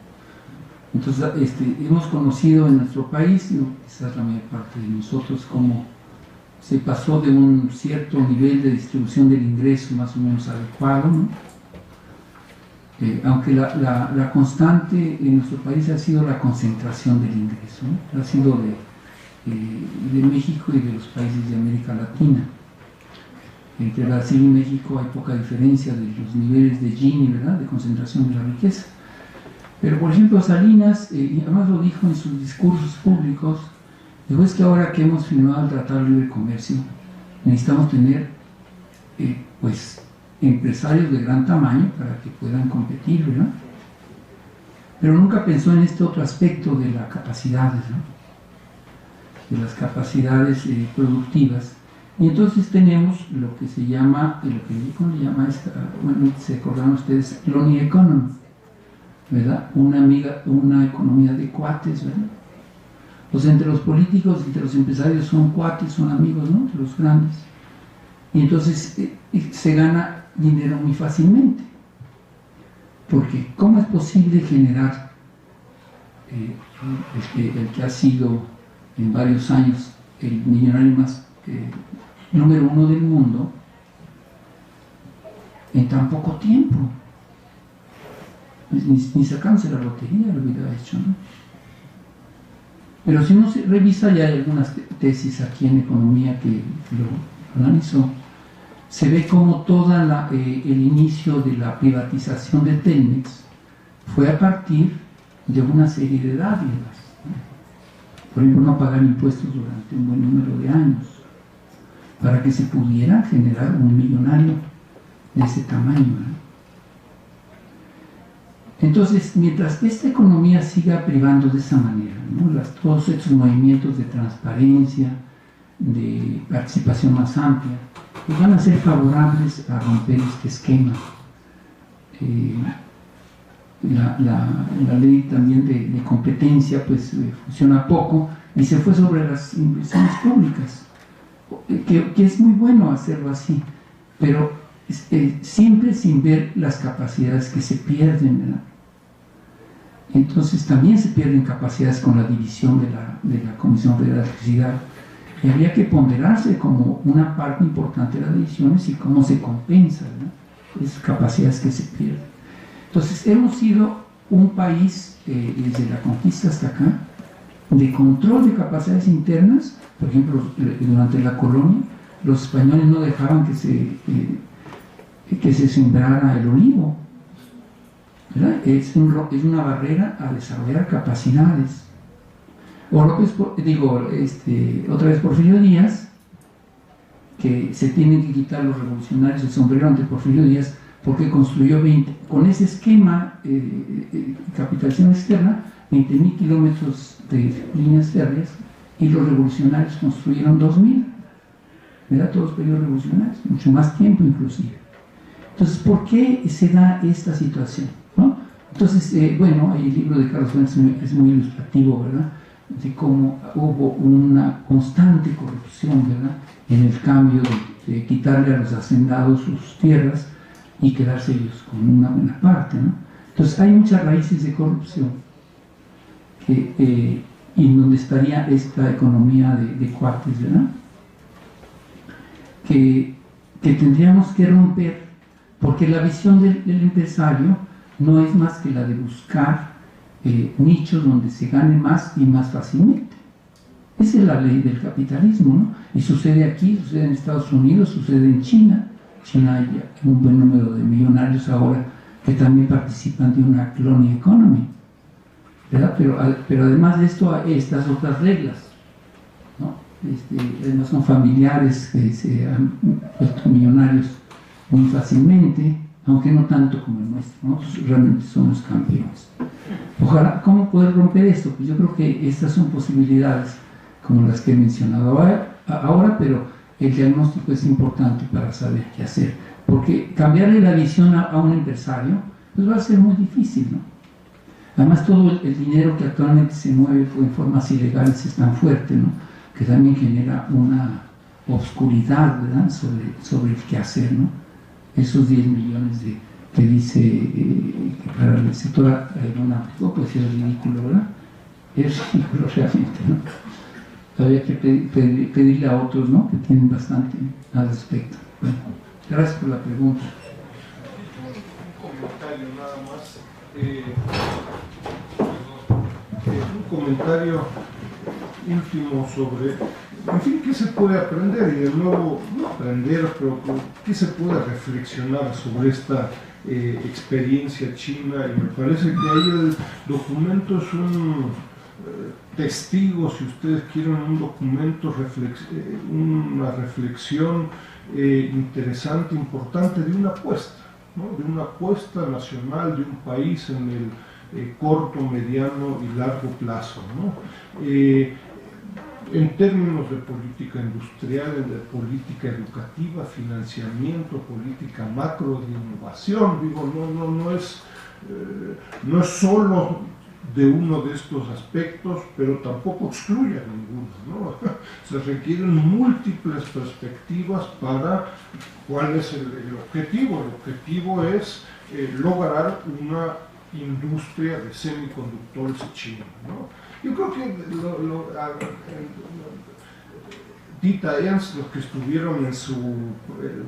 Entonces, hemos conocido en nuestro país, quizás la mayor parte de nosotros, cómo se pasó de un cierto nivel de distribución del ingreso más o menos adecuado, ¿no? Aunque la constante en nuestro país ha sido la concentración del ingreso, ¿no? Ha sido de México y de los países de América Latina. Entre Brasil y México hay poca diferencia de los niveles de Gini, ¿verdad?, de concentración de la riqueza. Pero, por ejemplo, Salinas, y además lo dijo en sus discursos públicos, dijo, es que ahora que hemos firmado el Tratado de Libre Comercio, necesitamos tener, pues, empresarios de gran tamaño para que puedan competir, ¿verdad? Pero nunca pensó en este otro aspecto de las capacidades, ¿no?, de las capacidades productivas. Y entonces tenemos lo que se llama, lo que Lincoln le llama, bueno, se acordaron ustedes, crony economy, ¿verdad? Una economía de cuates, ¿verdad? Pues entre los políticos, entre los empresarios son cuates, son amigos, ¿no?, de los grandes. Y entonces se gana dinero muy fácilmente. Porque ¿cómo es posible generar el que ha sido en varios años el millonario más número 1 del mundo en tan poco tiempo? Ni sacándose la lotería lo hubiera hecho, ¿no? Pero si uno se revisa, ya hay algunas tesis aquí en economía que lo analizó, se ve como el inicio de la privatización de Telmex fue a partir de una serie de dádivas, ¿no? Por ejemplo, no pagar impuestos durante un buen número de años para que se pudiera generar un millonario de ese tamaño, ¿no? Entonces, mientras esta economía siga privando de esa manera, ¿no?, todos estos movimientos de transparencia, de participación más amplia, pues van a ser favorables a romper este esquema. La ley también de competencia pues funciona poco y se fue sobre las inversiones públicas, que es muy bueno hacerlo así, pero siempre sin ver las capacidades que se pierden, ¿verdad? Entonces también se pierden capacidades con la división de la Comisión Federal de Electricidad, y habría que ponderarse como una parte importante de las divisiones y cómo se compensa, ¿verdad?, esas capacidades que se pierden. Entonces hemos sido un país, desde la conquista hasta acá, de control de capacidades internas. Por ejemplo, durante la colonia los españoles no dejaban que se sembrara el olivo, ¿verdad? Es una barrera a desarrollar capacidades. O otra vez Porfirio Díaz que se tienen que quitar los revolucionarios el sombrero ante Porfirio Díaz porque construyó con ese esquema capitalización externa, 20.000 kilómetros de líneas férreas, y los revolucionarios construyeron 2.000, ¿verdad? Todos los periodos revolucionarios, mucho más tiempo inclusive. Entonces, ¿por qué se da esta situación? ¿No? Entonces, bueno, el libro de Carlos Fuentes es muy ilustrativo, ¿verdad? De cómo hubo una constante corrupción, ¿verdad? En el cambio de quitarle a los hacendados sus tierras y quedarse ellos con una buena parte, ¿no? Entonces hay muchas raíces de corrupción y en donde estaría esta economía de cuates, ¿verdad? Que tendríamos que romper, porque la visión del empresario no es más que la de buscar nichos donde se gane más y más fácilmente. Esa es la ley del capitalismo, ¿no? Y sucede aquí, sucede en Estados Unidos, sucede en China. China hay un buen número de millonarios ahora que también participan de una crony economy, ¿verdad? Pero además de esto hay estas otras reglas, ¿no? Además son familiares que se han vuelto millonarios muy fácilmente, aunque no tanto como el nuestro, ¿no? Nosotros realmente somos campeones. Ojalá, ¿cómo poder romper esto? Pues yo creo que estas son posibilidades como las que he mencionado ahora, pero el diagnóstico es importante para saber qué hacer, porque cambiarle la visión a un empresario pues va a ser muy difícil, ¿no? Además todo el dinero que actualmente se mueve en formas ilegales es tan fuerte, ¿no? Que también genera una obscuridad, ¿verdad? sobre el qué hacer, ¿no? Esos 10 millones que dice que para el sector aeronáutico puede ser ridículo, ¿verdad? Es ridículo realmente, ¿no? Había que pedirle a otros, ¿no? Que tienen bastante al respecto. Bueno, gracias por la pregunta. Un comentario nada más. Un comentario último sobre, en fin, qué se puede aprender y de nuevo, no aprender, pero qué se puede reflexionar sobre esta experiencia china. Y me parece que ahí el documento es un testigo, si ustedes quieren, un documento, una reflexión interesante, importante de una apuesta, ¿no? De una apuesta nacional de un país en el corto, mediano y largo plazo, ¿no? En términos de política industrial, de política educativa, financiamiento, política macro, de innovación, digo, no es solo de uno de estos aspectos, pero tampoco excluye a ninguno, ¿no? Se requieren múltiples perspectivas para cuál es el objetivo. El objetivo es lograr una industria de semiconductores china, ¿no? Yo creo que Dita Ernst, los que estuvieron en su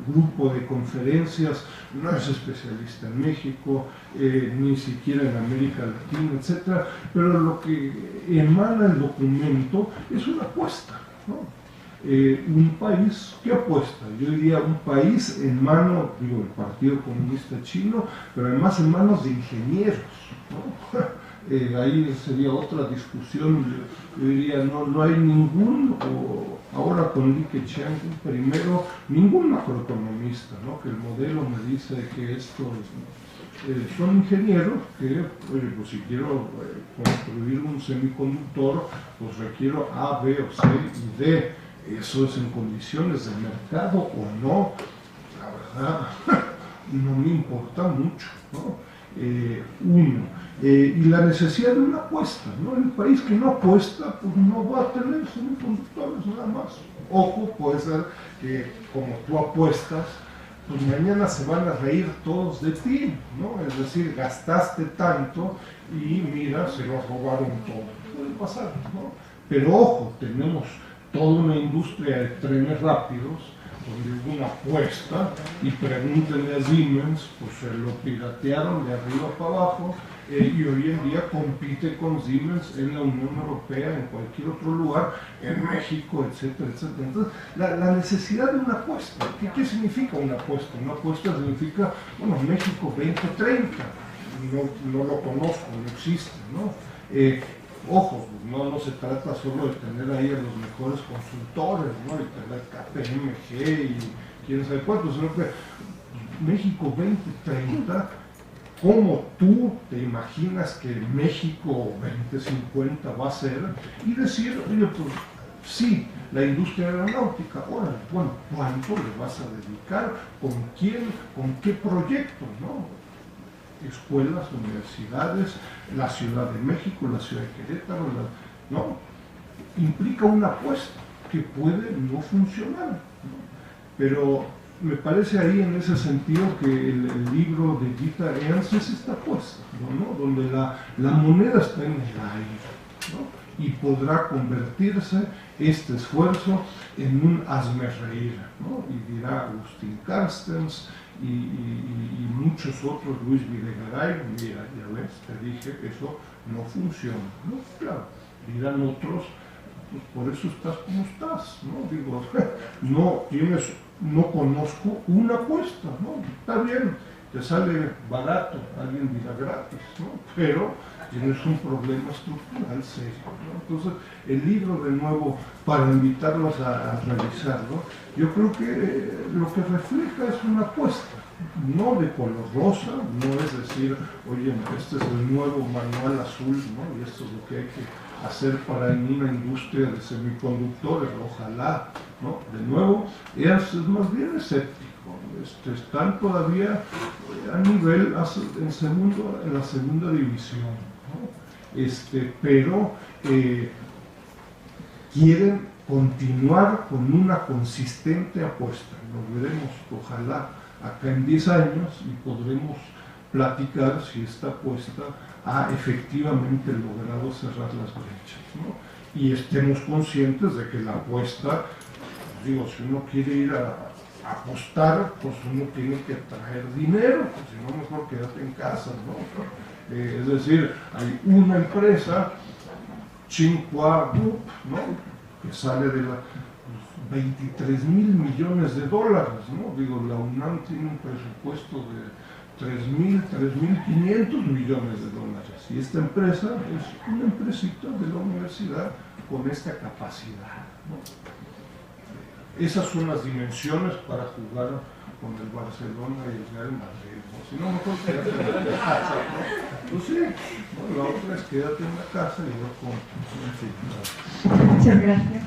grupo de conferencias, no es especialista en México, ni siquiera en América Latina, etc. Pero lo que emana el documento es una apuesta, ¿no? Un país que apuesta, yo diría un país en manos, digo, el Partido Comunista Chino, pero además en manos de ingenieros, ¿no? Ahí sería otra discusión. Yo diría, no hay ningún, ahora con Li Keqiang primero, ningún macroeconomista, ¿no? Que el modelo me dice que esto son ingenieros que, oye, pues si quiero construir un semiconductor, pues requiero A, B o C y D. Eso es en condiciones de mercado o no, la verdad, no me importa mucho, ¿no? Y la necesidad de una apuesta, ¿no? El país que no apuesta, pues no va a tener semiconductores nada más. Ojo, puede ser que como tú apuestas, pues mañana se van a reír todos de ti, ¿no? Es decir, gastaste tanto y mira, se lo robaron todo. Puede pasar, ¿no? Pero ojo, tenemos toda una industria de trenes rápidos, donde hubo una apuesta, y pregúntenle a Siemens, pues se lo piratearon de arriba para abajo, y hoy en día compite con Siemens en la Unión Europea, en cualquier otro lugar, en México, etcétera, etcétera. Entonces, la necesidad de una apuesta. ¿Qué significa una apuesta? Una apuesta significa, bueno, México 2030, no lo conozco, no existe, ¿no? ojo, no se trata solo de tener ahí a los mejores consultores, ¿no? Y tener KPMG y quién sabe cuántos, sino que México 2030, ¿cómo tú te imaginas que México 2050 va a ser? Y decir, oye, pues sí, la industria aeronáutica, ahora, bueno, ¿cuánto le vas a dedicar? ¿Con quién? ¿Con qué proyecto? ¿No? Escuelas, universidades, la Ciudad de México, la Ciudad de Querétaro, ¿no? Implica una apuesta que puede no funcionar, ¿no? Pero me parece ahí en ese sentido que el libro de Dieter Ernst es esta apuesta, ¿no? Donde la moneda está en el aire, ¿no? Y podrá convertirse este esfuerzo en un hazme reír, ¿no? Y dirá Agustín Carstens y muchos otros, Luis Videgaray, mira, ya ves, te dije que eso no funciona, ¿no? Claro, dirán otros, pues por eso estás como estás, ¿no? Digo, no conozco una apuesta, ¿no? Está bien, te sale barato, alguien dirá gratis, ¿no? Pero tienes un problema estructural serio, ¿no? Entonces, el libro, de nuevo, para invitarlos a revisarlo, yo creo que lo que refleja es una apuesta, no de color rosa, no es decir, oye, este es el nuevo manual azul, ¿no? Y esto es lo que hay que hacer para en una industria de semiconductores, ojalá, ¿no? De nuevo, es más bien escéptico, están todavía a nivel en la segunda división, ¿no? Pero quieren continuar con una consistente apuesta. Lo veremos, ojalá, acá en 10 años y podremos platicar si esta apuesta ha efectivamente logrado cerrar las brechas, ¿no? Y estemos conscientes de que la apuesta, digo, si uno quiere ir a apostar, pues uno tiene que traer dinero, pues si no, mejor quédate en casa, ¿no? Es decir, hay una empresa, Tsinghua Group, ¿no? Que sale de los 23 mil millones de dólares, ¿no? Digo, la UNAM tiene un presupuesto de 3.500 millones de dólares, y esta empresa es una empresita de la universidad con esta capacidad, ¿no? Esas son las dimensiones para jugar con el Barcelona y el Real Madrid, ¿no? Si no, mejor quédate en la casa, ¿no? Pues sí, ¿no? La otra es quédate en la casa y no compres, en fin, ¿no? Muchas gracias.